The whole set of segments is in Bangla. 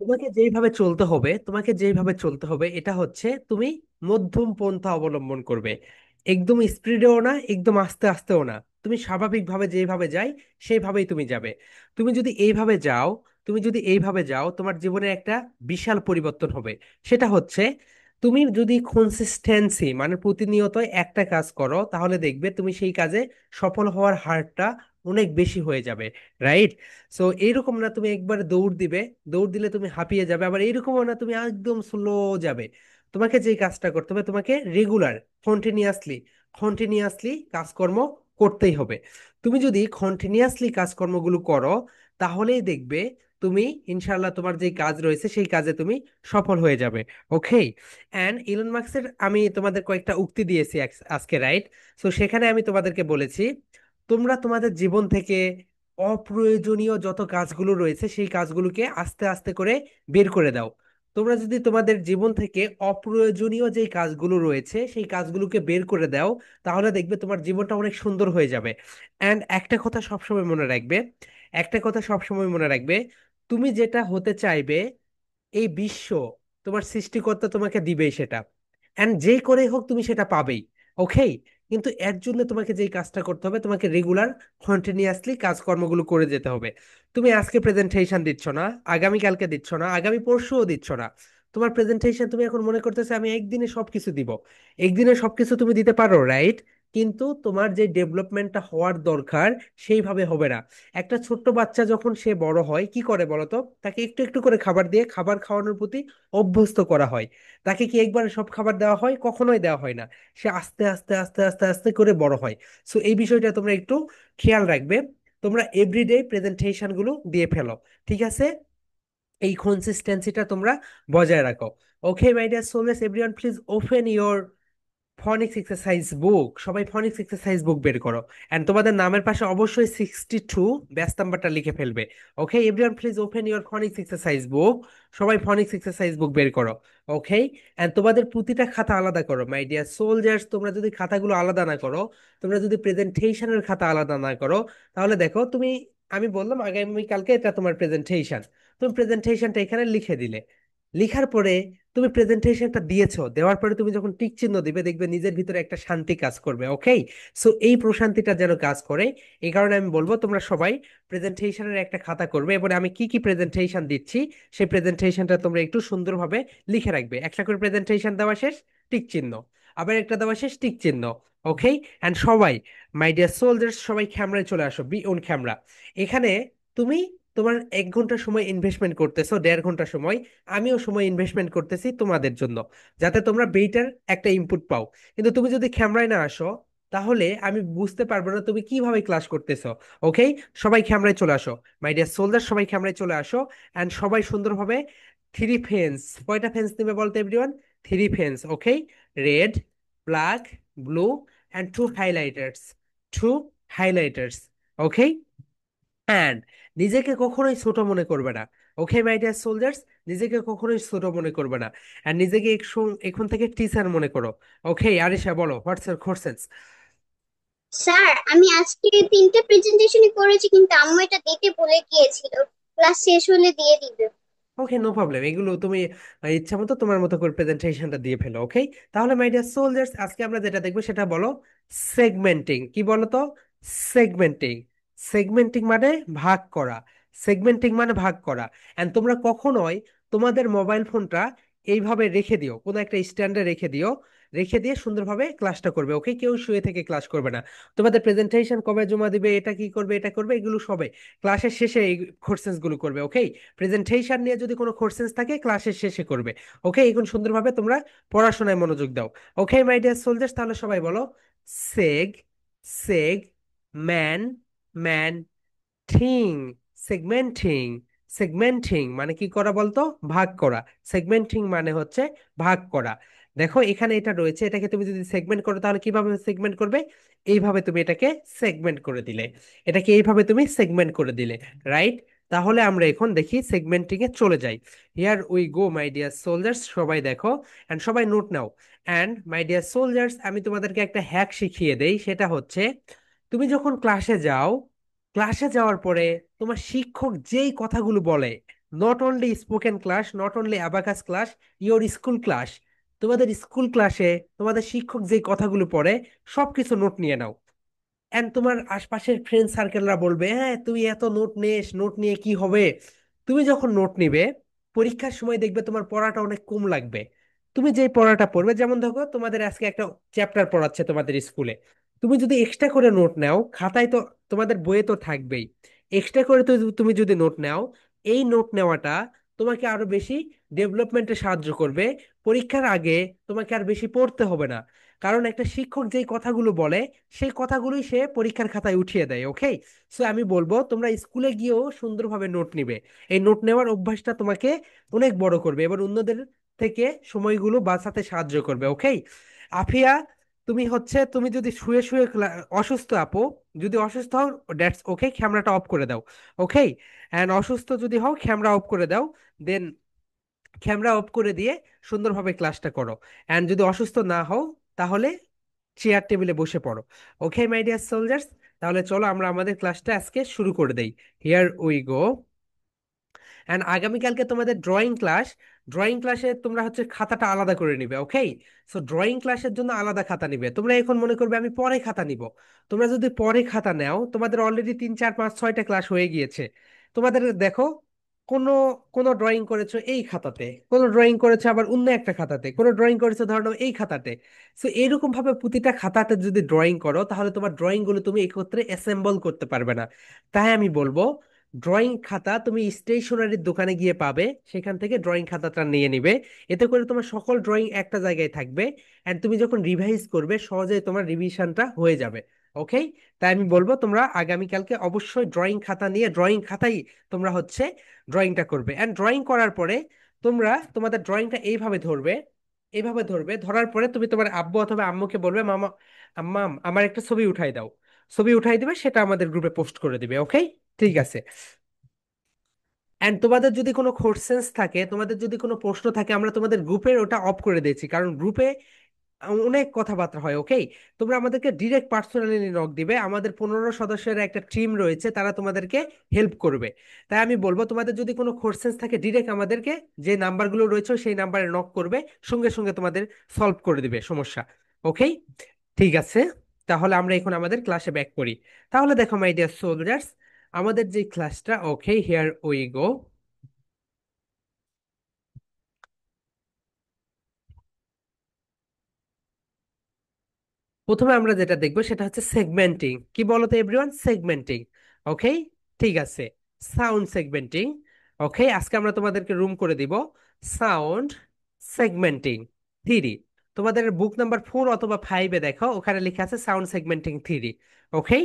তোমাকে যেইভাবে চলতে হবে এটা হচ্ছে তুমি মধ্যম পন্থা অবলম্বন করবে। একদম স্পিডেও না, একদম আস্তে আস্তেও না। তুমি স্বাভাবিকভাবে যেভাবে যাই সেইভাবেই তুমি যাবে। তুমি যদি এইভাবে যাও তুমি যদি এইভাবে যাও, তোমার জীবনে একটা বিশাল পরিবর্তন হবে। সেটা হচ্ছে, তুমি যদি কনসিস্টেন্সি মানে প্রতিনিয়ত একটা কাজ করো, তাহলে দেখবে তুমি সেই কাজে সফল হওয়ার হারটা অনেক বেশি হয়ে যাবে। রাইট? সো এইরকম না তুমি একবার দৌড় দিবে, দৌড় দিলে তুমি হাঁপিয়ে যাবে, আবার এইরকমও না তুমি একদম স্লো যাবে। তোমাকে যেই কাজটা করতে হবে, তোমাকে রেগুলার, কন্টিনিউয়াসলি কন্টিনিউয়াসলি কাজকর্ম করতেই হবে। তুমি যদি কন্টিনিউয়াসলি কাজকর্মগুলো করো, তাহলেই দেখবে তুমি ইনশাল্লাহ তোমার যে কাজ রয়েছে সেই কাজে তুমি সফল হয়ে যাবে। ওকে? অ্যান্ড ইলন মাস্কের আমি তোমাদের কয়েকটা উক্তি দিয়েছি আজকে, রাইট? সো সেখানে আমি তোমাদেরকে বলেছি, তোমরা তোমাদের জীবন থেকে অপ্রয়োজনীয় যত কাজগুলো রয়েছে সেই কাজগুলোকে আস্তে আস্তে করে বের করে দাও। তোমরা যদি তোমাদের জীবন থেকে অপ্রয়োজনীয় যে কাজগুলো রয়েছে সেই কাজগুলোকে বের করে দাও, তাহলে দেখবে তোমার জীবনটা অনেক সুন্দর হয়ে যাবে। অ্যান্ড একটা কথা সবসময় মনে রাখবে, তুমি যেটা হতে চাইবে, এই বিশ্ব, তোমার সৃষ্টিকর্তা তোমাকে দিবেই সেটা। এন্ড যেই করে হোক তুমি সেটা পাবেই। ওকে? কিন্তু এর জন্য তোমাকে যেই কাজটা করতে হবে, তোমাকে রেগুলার কন্টিনিউয়াসলি কাজকর্মগুলো করে যেতে হবে। তুমি আজকে প্রেজেন্টেশন দিচ্ছ না, আগামীকালকে দিচ্ছ না, আগামী পরশুও দিচ্ছ না। তোমার প্রেজেন্টেশন তুমি এখন মনে করতেছো আমি একদিনে সবকিছু দিব। একদিনে সবকিছু তুমি দিতে পারো, রাইট? কিন্তু তোমার যে ডেভেলপমেন্টটা হওয়ার দরকার সেইভাবে হবে না। একটা ছোট্ট বাচ্চা যখন সে বড় হয় কি করে বলতো? তাকে একটু একটু করে খাবার দিয়ে খাবার খাওয়ানোর প্রতি অভ্যস্ত করা হয়। তাকে কি একবারে সব খাবার দেওয়া হয়? কখনোই দেওয়া হয় না। সে আস্তে আস্তে আস্তে আস্তে আস্তে করে বড় হয়। সো এই বিষয়টা তোমরা একটু খেয়াল রাখবে। তোমরা এভরিডে প্রেজেন্টেশন গুলো দিয়ে ফেলো। ঠিক আছে? এই কনসিস্টেন্সিটা তোমরা বজায় রাখো। Okay my dear soldiers, everyone please open your phonics exercise book. সবাই ফনিক্স এক্সারসাইজ বুক বের করো। এন্ড তোমাদের নামের পাশে অবশ্যই 62 ব্যাচ নাম্বারটা লিখে ফেলবে। ওকে everyone please open your phonics exercise book. সবাই ফনিক্স এক্সারসাইজ বুক বের করো। ওকে? এন্ড তোমাদের প্রতিটা খাতা আলাদা করো মাই ডিয়ার সোলজার্স। তোমরা যদি খাতাগুলো আলাদা না করো, তোমরা যদি প্রেজেন্টেশনের খাতা আলাদা না করো, তাহলে দেখো তুমি, আমি বললাম আগামীকালকে এটা তোমার প্রেজেন্টেশন, তুমি প্রেজেন্টেশনটা এখানে লিখে দিলে। লিখার পরে তুমি প্রেজেন্টেশনটা দিয়েছো, দেওয়ার পরে তুমি যখন টিক চিহ্ন দিবে, দেখবে নিজের ভিতরে একটা শান্তি কাজ করবে। ওকে? সো এই প্রশান্তিটা যেন কাজ করে, এই কারণে আমি বলবো তোমরা সবাই প্রেজেন্টেশনের একটা খাতা করবে, এবং আমি কি কি প্রেজেন্টেশন দিচ্ছি সেই প্রেজেন্টেশনটা তোমরা একটু সুন্দরভাবে লিখে রাখবে। একটা করে প্রেজেন্টেশন দেওয়া শেষ, টিক চিহ্ন। আবার একটা দেওয়া শেষ, টিক চিহ্ন। ওকে? এন্ড সবাই, মাই ডিয়ার সোলজার্স, সবাই ক্যামেরায় চলে আসো, বি অন ক্যামেরা। এখানে তুমি তোমার 1 ঘন্টা সময় ইনভেস্টমেন্ট করতেছো, 1.5 ঘন্টা সময় আমিও সময় ইনভেস্টমেন্ট করতেছি তোমাদের জন্য, যাতে তোমরা বেটার একটা ইনপুট পাও। কিন্তু তুমি যদি ক্যামেরায় না আসো, তাহলে আমি বুঝতে পারবো না তুমি কিভাবে ক্লাস করতেছো। ওকে? সবাই ক্যামেরায় চলে আসো, মাই ডিয়ার সোলজার, সবাই ক্যামেরায় চলে আসো। এন্ড সবাই সুন্দরভাবে থ্রি ফেন্স, কয়টা ফেন্স নেবে বলতে everyone? Three pens. Okay? Red, black, blue, and two highlighters. Okay? And নিজেকে কখনোই ছোট মনে করবে না। Okay my dear soldiers? নিজেকে কখনোই ছোট মনে করবে না। অ্যান্ড নিজেকে এখন থেকে টিচার মনে করো। ওকে আরিশা, বলো হোয়াটস ইউর কোশ্চেনস? স্যার, আমি আজকে 3টে প্রেজেন্টেশনই করেছি, কিন্তু আম্মু এটা দিতে ভুলে গিয়েছিল। ক্লাস শেষ হলে দিয়ে দিবে। ওকে, নো প্রবলেম, এগুলো তুমি ইচ্ছা মতো তোমার মতো করে প্রেজেন্টেশনটা দিয়ে ফেলো। ওকে? তাহলে মাই ডিয়ার সোলজার্স, আজকে আমরা যেটা দেখবো সেটা বলো সেগমেন্টিং। কি বলো তো? সেগমেন্টিং। সেগমেন্টিং মানে ভাগ করা। সেগমেন্টিং মানে ভাগ করা। এন্ড তোমরা কখনোই তোমাদের মোবাইল ফোনটা এইভাবে রেখে দিও, কোনো একটা স্ট্যান্ডে রেখে দিও। রেখে দিয়ে সুন্দরভাবে ক্লাসটা করবে। ওকে? কেউ শুয়ে থেকে ক্লাস করবে না। তোমাদের প্রেজেন্টেশন কবে জমা দিবে, এটা কি করবে, এটা করবে, এগুলো সবে ক্লাসের শেষে এই কোর্সেস গুলো করবে। ওকে? প্রেজেন্টেশন নিয়ে যদি কোনো কোশ্চেন্স থাকে ক্লাসের শেষে করবে। ওকে? এখন সুন্দরভাবে তোমরা পড়াশোনায় মনোযোগ দাও। ওকে মাই ডিয়ার সোলজার্স, তাহলে সবাই বলো seg, seg, men, men, ting, segmenting. Segmenting মানে কি করা বলতো? ভাগ করা। সেগমেন্টিং মানে হচ্ছে ভাগ করা। দেখো এখানে এটা রয়েছে, এটাকে তুমি যদি সেগমেন্ট করো তাহলে কিভাবে সেগমেন্ট করবে? এইভাবে তুমি এটাকে সেগমেন্ট করে দিলে, এটাকে এইভাবে তুমি সেগমেন্ট করে দিলে। রাইট? তাহলে আমরা এখন দেখি সেগমেন্টিং এ চলে যাই। Here we go my dear soldiers, সবাই দেখো এন্ড সবাই নোট নাও। এন্ড মাই ডিয়ার সোলজার্স, আমি তোমাদেরকে একটা হ্যাক শিখিয়ে দেই, সেটা হচ্ছে, তুমি যখন ক্লাসে যাও, ক্লাসে যাওয়ার পরে তোমার শিক্ষক যেই কথাগুলো বলে, not only spoken class, not only abacus class, your school class. তোমাদের স্কুল ক্লাসে তোমাদের শিক্ষক যে কথাগুলো পড়ে সবকিছু নোট নিয়ে নাও। এন্ড তোমার আশপাশের ফ্রেন্ড সার্কেলরা বলবে, হ্যাঁ তুমি এত নোট নিস, নোট নিয়ে কি হবে? তুমি যখন নোট নিবে পরীক্ষার সময় দেখবে তোমার পড়াটা অনেক কম লাগবে। তুমি যে পড়াটা পড়বে, যেমন দেখো তোমাদের আজকে একটা চ্যাপ্টার পড়াচ্ছে তোমাদের স্কুলে, তুমি যদি এক্সট্রা করে নোট নাও, খাতায় তো তোমাদের বইয়ে তো থাকবেই, এক্সট্রা করে তো তুমি যদি নোট নাও, এই নোট নেওয়াটা তোমাকে আরো বেশি ডেভেলপমেন্টে সাহায্য করবে। পরীক্ষার আগে তোমাকে আর বেশি পড়তে হবে না, কারণ একটা শিক্ষক যেই কথাগুলো বলে সেই কথাগুলোই সে পরীক্ষার খাতায় উঠিয়ে দেয়। ওকে, সো আমি বলবো তোমরা স্কুলে গিয়েও সুন্দরভাবে নোট নিবে। এই নোট নেওয়ার অভ্যাসটা তোমাকে অনেক বড় করবে, এবার অন্যদের থেকে সময়গুলো বাঁচাতে সাহায্য করবে। ওকে আফিয়া, তুমি হচ্ছে তুমি যদি শুয়ে শুয়ে অসুস্থ আপু, যদি অসুস্থ হও দ্যাটস ওকে, ক্যামেরাটা অফ করে দাও। ওকে, অ্যান্ড অসুস্থ যদি হও ক্যামেরা অফ করে দাও, দেন ক্যামেরা অফ করে দিয়ে সুন্দরভাবে ক্লাসটা করো। অ্যান্ড যদি অসুস্থ না হও তাহলে চেয়ার টেবিলে বসে পড়ো। ওকে মাই ডিয়ার সোলজার্স, তাহলে চলো আমরা আমাদের ক্লাসটা আজকে শুরু করে দেই। Here we go. অ্যান্ড আগামীকালকে তোমাদের ড্রয়িং ক্লাস। ড্রয়িং ক্লাসে তোমরা হচ্ছে খাতাটা আলাদা করে নিবে। ওকে, সো ড্রয়িং ক্লাসের জন্য আলাদা খাতা নিবে। তোমরা এখন মনে করবে আমি পরে খাতা নিব, তোমরা যদি পরে খাতা নাও, তোমাদের অলরেডি 3 4 5 6টা ক্লাস হয়ে গিয়েছে। তোমাদের দেখো, কোনো কোনো ড্রয়িং করেছো এই খাতাতে, কোনো ড্রয়িং করেছো আবার অন্য একটা খাতাতে, কোনো ড্রয়িং করেছো ধরো নাও এই খাতাতে। সো এরকম ভাবে প্রতিটা খাতাতে যদি ড্রয়িং করো তাহলে তোমার ড্রয়িং গুলো তুমি একত্রে অ্যাসেম্বল করতে পারবে না। তাই আমি বলবো ড্রয়িং খাতা তুমি স্টেশনারির দোকানে গিয়ে পাবে, সেখান থেকে ড্রয়িং খাতাটা নিয়ে নিবে। এতে করে তোমার সকল ড্রয়িং একটা জায়গায় থাকবে, এন্ড তুমি যখন রিভাইজ করবে সহজেই তোমার রিভিশনটা হয়ে যাবে। ওকে, তাই আমি বলবো তোমরা আগামীকালকে অবশ্যই ড্রয়িং খাতা নিয়ে ড্রয়িং খাতাই তোমরা হচ্ছে ড্রয়িংটা করবে। এন্ড ড্রয়িং করার পরে তোমরা তোমাদের ড্রয়িংটা এইভাবে ধরবে, এইভাবে ধরবে, ধরার পরে তুমি তোমার আব্বু অথবা আম্মুকে বলবে, মামা আম্মাম আমার একটা ছবি উঠাই দাও। ছবি উঠাই দিবে, সেটা আমাদের গ্রুপে পোস্ট করে দিবে। ওকে, ঠিক আছে। এন্ড তোমাদের যদি কোনো কোশ্চেন্স থাকে, তোমাদের যদি কোনো প্রশ্ন থাকে, আমরা তোমাদের গ্রুপের ওটা অফ করে দিয়েছি, কারণ গ্রুপে অনেক কথাবার্তা হয়। ওকে, তোমরা আমাদেরকে ডিরেক্ট পার্সোনালি নক দিবে, আমাদের 15 সদস্যের একটা টিম রয়েছে, তারা তোমাদেরকে হেল্প করবে। তাই আমি বলবো তোমাদের যদি কোনো কোশ্চেন্স থাকে ডিরেক্ট আমাদেরকে, যে নাম্বারগুলো রয়েছে সেই নাম্বারে নক করবে, সঙ্গে সঙ্গে তোমাদের সলভ করে দিবে সমস্যা। ওকে, ঠিক আছে। তাহলে আমরা এখন আমাদের ক্লাসে ব্যাক করি। তাহলে দেখো মাই ডিয়ার সোলজার্স, আমাদের যে ক্লাসটা, ওকে হিয়ার উই গো। প্রথমে আমরা যেটা দেখবো সেটা হচ্ছে সেগমেন্টিং। কি বলতো এভরিওয়ান? সেগমেন্টিং। ওকে, ঠিক আছে, সাউন্ড সেগমেন্টিং। ওকে, আজকে আমরা তোমাদেরকে রুম করে দিব সাউন্ড সেগমেন্টিং থিওরি। তোমাদের বুক নাম্বার 4 অথবা 5-এ দেখো, ওখানে লেখা আছে সাউন্ড সেগমেন্টিং থিওরি। ওকে,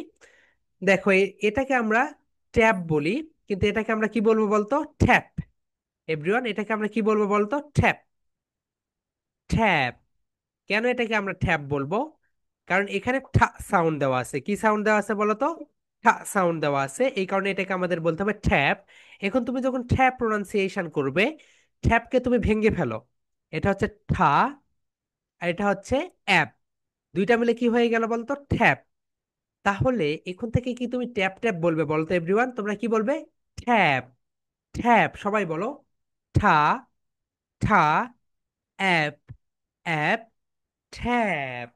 দেখো এটাকে আমরা ট্যাব বলি, কিন্তু এটাকে আমরা কি বলবো বলতো? ট্যাপ। এভরিওয়ান, এটাকে আমরা কি বলবো বলতো? ট্যাপ। ট্যাপ। কেন এটাকে আমরা ট্যাপ বলবো? কারণ এখানে ঠা সাউন্ড দেওয়া আছে। কি সাউন্ড দেওয়া আছে বলো তো? ঠা সাউন্ড দেওয়া আছে, এই কারণে এটাকে আমাদের বলতে হবে ট্যাপ। এখন তুমি যখন ট্যাপ প্রোনাউন্সিয়েশন করবে, ট্যাপকে তুমি ভেঙে ফেলো। এটা হচ্ছে ঠা, আর এটা হচ্ছে অ্যাপ, দুইটা মিলে কি হয়ে গেল বলতো? ট্যাপ। তাহলে এখন থেকে কি তুমি ট্যাপ ট্যাপ বলবে বলতো এভরিওয়ান? তোমরা কি বলবে? ট্যাপ। ট্যাপ, সবাই বলো। ঠা, ঠা, অ্যাপ, অ্যাপ, ট্যাপ।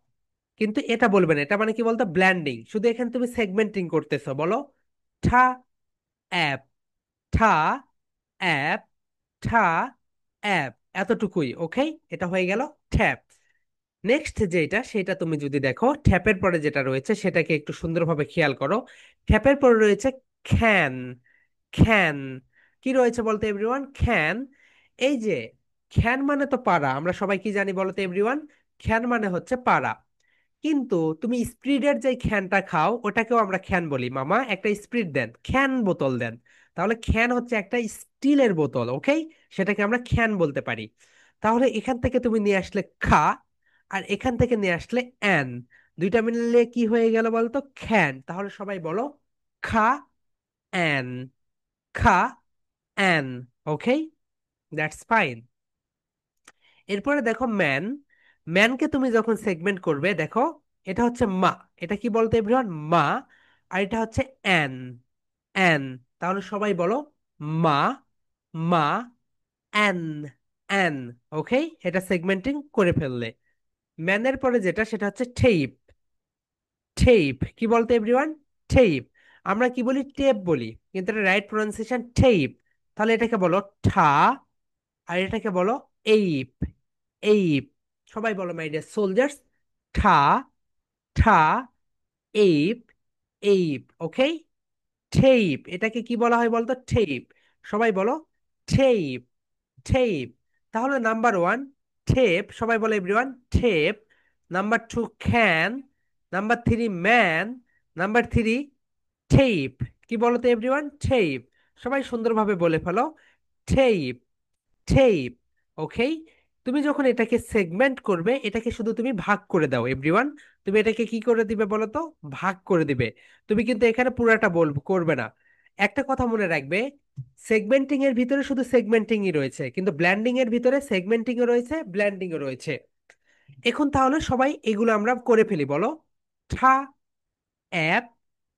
কিন্তু এটা বলবে না, এটা মানে কি বলতো? ব্ল্যান্ডিং। শুধু এখানে তুমি সেগমেন্টিং করতেছো, বলো ঠা, অ্যাপ, ঠা, অ্যাপ, ঠা, অ্যাপ, এতটুকুই। ওকে, এটা হয়ে গেল ট্যাপ। নেক্সট যেটা, সেটা তুমি যদি দেখো ট্যাপের পরে যেটা রয়েছে সেটাকে একটু সুন্দরভাবে খেয়াল করো। ট্যাপের পরে রয়েছে খ্যান। খ্যান, কি রয়েছে বলতো এভরিওয়ান? খ্যান। এই যে খ্যান মানে তো পারা, আমরা সবাই কি জানি বলতো এভরিওয়ান? খ্যান মানে হচ্ছে পারা। কিন্তু তুমি স্প্রিডের যে খ্যানটা খাও ওটাকেও আমরা খ্যান বলি। মামা একটা স্প্রিড দেন, খ্যান বোতল দেন। তাহলে খ্যান হচ্ছে একটা স্টিলের বোতল। ওকে, সেটাকে আমরা খ্যান বলতে পারি। তাহলে এখান থেকে তুমি নিয়ে আসলে খা, আর এখান থেকে নিয়ে আসলে অ্যান, দুইটা মিললে কি হয়ে গেল বলতো? খ্যান। তাহলে সবাই বলো খা, অ্যান, খা, অ্যান। Okay, that's fine. এরপরে দেখো ম্যান। ম্যানকে তুমি যখন সেগমেন্ট করবে, দেখো এটা হচ্ছে মা। এটা কি বলতো এভরিওয়ান? মা। আর এটা হচ্ছে অ্যান, অ্যান। তাহলে সবাই বলো মা, মা, অ্যান, অ্যান। ওকে, এটা সেগমেন্টিং করে ফেললে। ম্যানের পরে যেটা সেটা হচ্ছে টেপ। টেপ কি বলতো এভরিওয়ান? টেপ। আমরা কি বলি? টেপ বলি, কিন্তু এটা রাইট প্রোনাউন্সিয়েশন টেপ। তাহলে এটাকে বলো ঠা, আর এটাকে বলো এইপ। এইপ। সবাই বলো মাই ডিয়ার সোলজার্স, ঠা, ঠা, এইপ, এইপ। ওকে, টেপ এটাকে কি বলা হয় বলতো? টেপ। সবাই বলো টেপ, টেপ। তাহলে নাম্বার ওয়ান টেপ, সবাই বলো everyone tape. Number two can. Number three man. Number three tape. কি বলো তো এভরিওয়ান? টেপ। সবাই সুন্দরভাবে বলে ফেলো টেপ, টেপ। ওকে, তুমি যখন এটাকে সেগমেন্ট করবে, এটাকে শুধু তুমি ভাগ করে দাও এভরিওয়ান। তুমি এটাকে কি করে দিবে বলো তো? ভাগ করে দিবে। তুমি কিন্তু এখানে পুরাটা করবে না। একটা কথা মনে রাখবে, সেগমেন্টিং এর ভিতরে শুধু সেগমেন্টিংই রয়েছে, কিন্তু ব্ল্যান্ডিং এর ভিতরে সেগমেন্টিং ও রয়েছে, ব্ল্যান্ডিং ও রয়েছে। এখন তাহলে সবাই এগুলো আমরা করে ফেলি, বলো ঠা, অ্যাপ।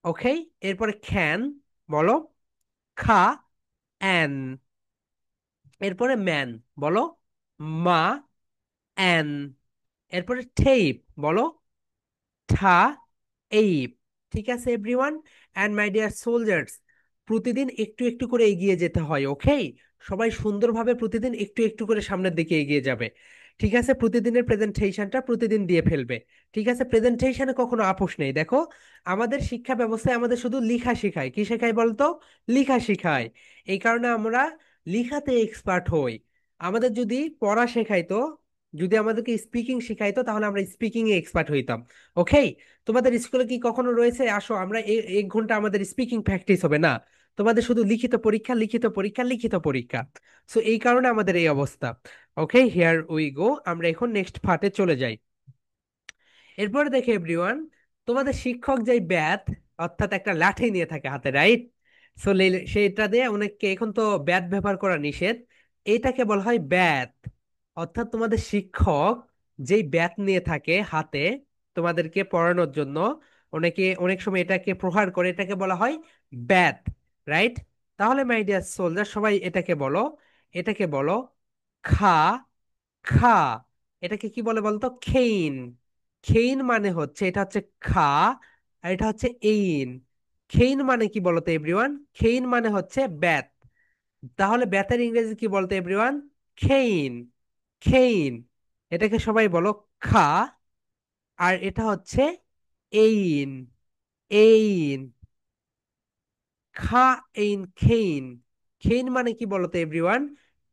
ওকে, এরপরে খ্যান, বলো খা, অ্যান। এরপরে ম্যান, বলো মা, অ্যান। এরপরে টেপ, বলো ঠা, এইপ। ঠিক আছে everyone, and my dear soldiers, প্রতিদিন একটু একটু করে এগিয়ে যেতে হয়। ওকে, সবাই সুন্দরভাবে প্রতিদিন একটু একটু করে সামনের দিকে এগিয়ে যাবে। ঠিক আছে, প্রতিদিনের প্রেজেন্টেশনটা প্রতিদিন দিয়ে ফেলবে। ঠিক আছে, প্রেজেন্টেশনে কখনো আপোষ নেই। দেখো, আমাদের শিক্ষা ব্যবস্থায় আমাদের শুধু লেখা শেখায়। কি শেখায় বলতো? লেখা শেখায়। এই কারণে আমরা লেখাতে এক্সপার্ট হই। আমাদের যদি পড়া শেখাইতো, যদি আমাদেরকে স্পিকিং শেখাইতো, তাহলে আমরা স্পিকিং এ এক্সপার্ট হইতাম। ওকে, তোমাদের স্কুলে কি কখনো রয়েছে আসো আমরা 1 ঘন্টা আমাদের স্পিকিং প্র্যাকটিস হবে না? তোমাদের শুধু লিখিত পরীক্ষা, লিখিত পরীক্ষা, লিখিত পরীক্ষা। সো এই কারণে আমাদের এই অবস্থা। ওকে, হিয়ার উই গো, আমরা এখন নেক্সট পার্টে চলে যাই। এরপরে দেখে এভরিওয়ান, তোমাদের শিক্ষক যেই ব্যাট, অর্থাৎ একটা লাঠি নিয়ে থাকে হাতে, রাইট? সো সেটা দিয়ে অনেককে, এখন তো ব্যাট ব্যবহার করা নিষেধ, এটাকে বলা হয় ব্যাট। অর্থাৎ তোমাদের শিক্ষক যেই ব্যাট নিয়ে থাকে হাতে তোমাদেরকে পড়ানোর জন্য, অনেকে অনেক সময় এটাকে প্রহার করে, এটাকে বলা হয় ব্যাট, রাইট? তাহলে মাই ডিয়ার সোলজার, সবাই এটাকে বলো, এটাকে বলো খা, খা। এটাকে কি বলে বলতো? খেইন। খেইন মানে হচ্ছে, এটা হচ্ছে খা, আর এটা হচ্ছে এইন। খেইন মানে কি বলতো এভরিওয়ান? খেইন মানে হচ্ছে ব্যাত। তাহলে ব্যাতের ইংরেজি কি বলতো এভরিওয়ান? খেইন, খেইন। এটাকে সবাই বলো খা, আর এটা হচ্ছে এইন, এইন। খা, এইন, খেইন। খেইন মানে কি বলতো এভরিওয়ান?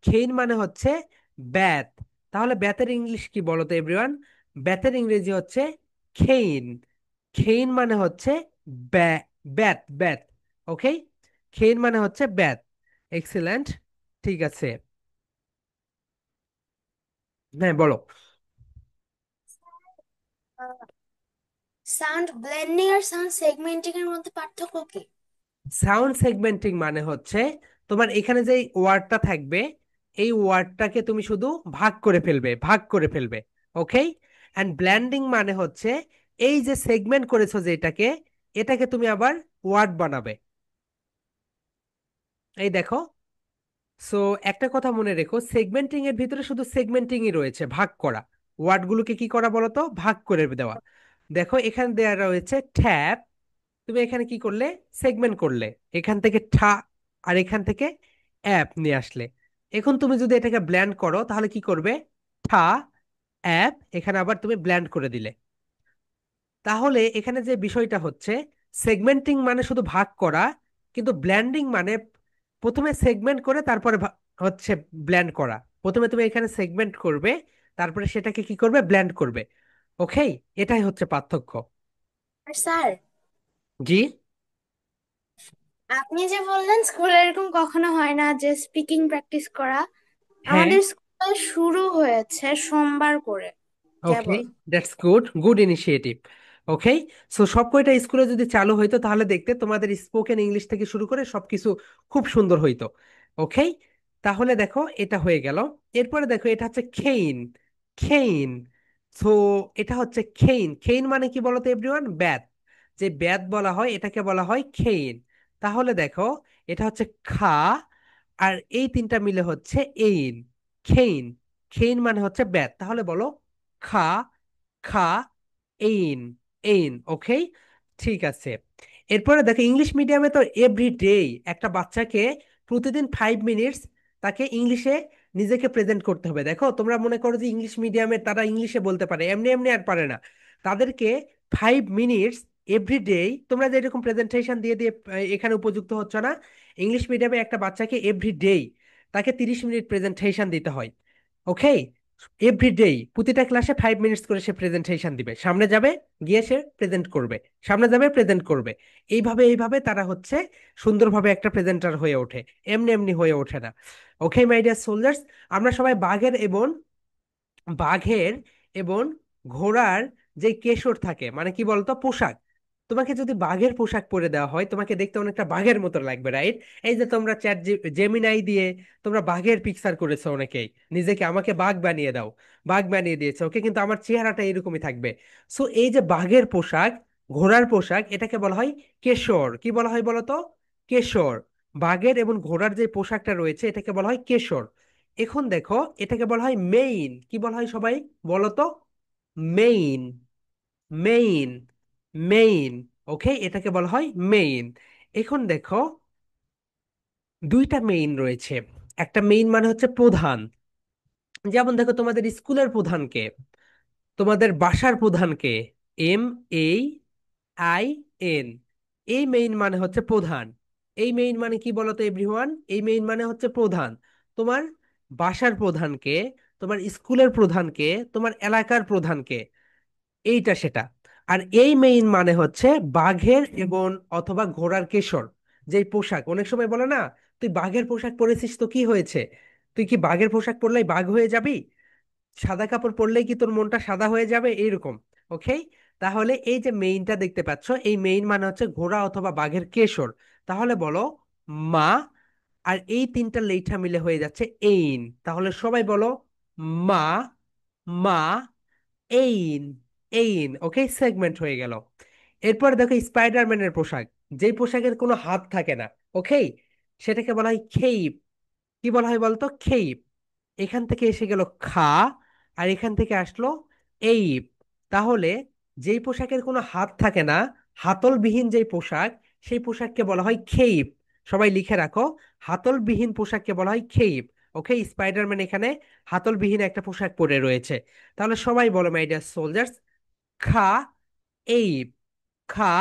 খেইন মানে হচ্ছে ব্যাত। তাহলে ব্যাতের ইংলিশ কি বলতো এভরিওয়ান? ব্যাতের ইংরেজি হচ্ছে খেইন। খেইন মানে হচ্ছে ব্যাট, ব্যাট, ব্যাট। ওকে, খেইন মানে হচ্ছে ব্যাট। এক্সিলেন্ট। ঠিক আছে, হ্যাঁ বলো। সাউন্ড ব্লেন্ডিং আর সাউন্ড সেগমেন্টিং এর মধ্যে পার্থক্য কি? সাউন্ড সেগমেন্টিং মানে হচ্ছে, তোমার এখানে যে ওয়ার্ডটা থাকবে, এই ওয়ার্ডটাকে তুমি শুধু ভাগ করে ফেলবে, ভাগ করে ফেলবে। ওকে, অ্যান্ড ব্ল্যান্ডিং মানে হচ্ছে, এই যে সেগমেন্ট করেছো যেটাকে, এটাকে তুমি আবার ওয়ার্ড বানাবে। এই দেখো, সো একটা কথা মনে রেখো, সেগমেন্টিং এর ভিতরে শুধু সেগমেন্টিংই রয়েছে, ভাগ করা। ওয়ার্ডগুলোকে কি করা বলো তো? ভাগ করে দেওয়া। দেখো, এখানে দেওয়া রয়েছে ট্যাপ, তুমি এখানে কি করলে? সেগমেন্ট করলে। এখান থেকে ঠা, আর এখান থেকে অ্যাপ নিয়ে আসলে। এখন তুমি যদি এটাকে ব্ল্যান্ড করো, তাহলে কি করবে? ঠা, অ্যাপ, এখানে আবার তুমি ব্ল্যান্ড করে দিলে। তাহলে এখানে যে বিষয়টা হচ্ছে, সেগমেন্টিং মানে শুধু ভাগ করা, কিন্তু ব্ল্যান্ডিং মানে প্রথমে সেগমেন্ট করে তারপরে হচ্ছে ব্ল্যান্ড করা। প্রথমে তুমি এখানে সেগমেন্ট করবে, তারপরে সেটাকে কি করবে? ব্ল্যান্ড করবে। ওকে, এটাই হচ্ছে পার্থক্য। আর স্যার, জি। আপনি যে বললেন স্কুলে এরকম কখনো হয় না যে স্পিকিং প্র্যাকটিস করা, হ্যাঁ। আমাদের স্কুল শুরু হয়েছে সোমবার করে ওকে, কেবল। That's good, good initiative. Okay, so সব কয়টা স্কুলে যদি চালু হইতো, তাহলে দেখতে তোমাদের স্পোকেন ইংলিশ থেকে শুরু করে সবকিছু খুব সুন্দর হইতো। ওকে, তাহলে দেখো এটা হয়ে গেল। এরপরে দেখো, এটা হচ্ছে খেইন, খেইন। সো এটা হচ্ছে খেইন। খেইন মানে কি বলতো এভরিওয়ান? ব্যাত। যে ব্যাত বলা হয়, এটাকে বলা হয় খেইন। তাহলে দেখো, এটা হচ্ছে খা, আর এই তিনটা মিলে হচ্ছে এইন। খেইন। খেইন মানে হচ্ছে ব্যাট। তাহলে বলো খা, খা, এইন, এইন। ওকে, ঠিক আছে। এরপরে দেখো ইংলিশ মিডিয়ামে তো এভরিডে একটা বাচ্চাকে প্রতিদিন 5 মিনিটস তাকে ইংলিশে নিজেকে প্রেজেন্ট করতে হবে। দেখো তোমরা মনে করো যে ইংলিশ মিডিয়ামে তারা ইংলিশে বলতে পারে, এমনি এমনি আর পারে না। তাদেরকে 5 মিনিটস এভরিডে, তোমরা যে এরকম প্রেজেন্টেশন দিয়ে দিয়ে এখানে উপযুক্ত হচ্ছ না, ইংলিশ মিডিয়ামে একটা বাচ্চাকে এভরিডে তাকে 30 মিনিট প্রেজেন্টেশন দিতে হয়। ওকে, এভরিডে প্রতিটা ক্লাসে 5 মিনিটস করে সে প্রেজেন্টেশন দিবে, সামনে যাবে, গিয়ে সে প্রেজেন্ট করবে, সামনে যাবে, প্রেজেন্ট করবে। এইভাবে এইভাবে তারা হচ্ছে সুন্দরভাবে একটা প্রেজেন্টার হয়ে ওঠে, এমনি এমনি হয়ে ওঠে না। ওকে মাই ডিয়ার সোলজার্স, আমরা সবাই বাঘের এবং ঘোড়ার যে কেশর থাকে, মানে কি বলতো, পোশাক, তোমাকে যদি বাঘের পোশাক পরে দেওয়া হয় তোমাকে দেখতে অনেকটা বাঘের মতো লাগবে, রাইট? এই যে তোমরা জেমিনাই দিয়ে তোমরা বাঘের পিকচার করেছো অনেকেই, নিজেকে আমাকে বাঘ বানিয়ে দাও, বাঘ বানিয়ে দিয়েছে, ওকে, কিন্তু আমার চেহারাটা এরকমই থাকবে। সো এই যে বাঘের পোশাক, ঘোড়ার পোশাক, এটাকে বলা হয় কেশর। কি বলা হয় বলো তো? কেশর। বাঘের এবং ঘোড়ার যে পোশাকটা রয়েছে এটাকে বলা হয় কেশর। এখন দেখো এটাকে বলা হয় মেইন। কি বলা হয় সবাই বলো তো? Main, main, main. ওকে, এটাকে বলা হয় মেইন। এখন দেখো দুইটা মেইন রয়েছে। একটা মেইন মানে হচ্ছে প্রধান, যেমন দেখো তোমাদের স্কুলের প্রধানকে, তোমাদের বাসার প্রধানকে, MAIN, এই মেইন মানে হচ্ছে প্রধান। এই মেইন মানে কি বলতো এভরিওয়ান? এই মেইন মানে হচ্ছে প্রধান। তোমার বাসার প্রধানকে, তোমার স্কুলের প্রধানকে, তোমার এলাকার প্রধানকে, এইটা সেটা। আর এই মেইন মানে হচ্ছে বাঘের এবং অথবা ঘোড়ার কেশর, যেই পোশাক। অনেক সময় বলে না, তুই বাঘের পোশাক পরেছিস তো কি হয়েছে, তুই কি বাঘের পোশাক পরলেই বাঘ হয়ে যাবি, সাদা কাপড় পরলেই কি তোর মনটা সাদা হয়ে যাবে, এইরকম। ওকে, তাহলে এই যে মেইনটা দেখতে পাচ্ছ, এই মেইন মানে হচ্ছে ঘোড়া অথবা বাঘের কেশর। তাহলে বলো মা, আর এই তিনটা লেঠা মিলে হয়ে যাচ্ছে এইন। তাহলে সবাই বলো মা, মা, এইন, এইন। ওকে, সেগমেন্ট হয়ে গেল। এরপর দেখো স্পাইডারম্যানের পোশাক, যেই পোশাকের কোনো হাত থাকে না, ওকে, সেটাকে বলা হয় খেইপ। কি বলা হয় বলতো? খেইপ। এখান থেকে এসে গেল খা, আর এখান থেকে আসলো এইপ। তাহলে যেই পোশাকের কোনো হাত থাকে না, হাতলবিহীন যেই পোশাক, সেই পোশাককে বলা হয় খেইপ। সবাই লিখে রাখো, হাতলবিহীন পোশাককে বলা হয় খেইপ। ওকে, স্পাইডারম্যান এখানে হাতলবিহীন একটা পোশাক পরে রয়েছে। তাহলে সবাই বলো মাই ডিয়ার সোলজার্স, খা, এইপ, খা,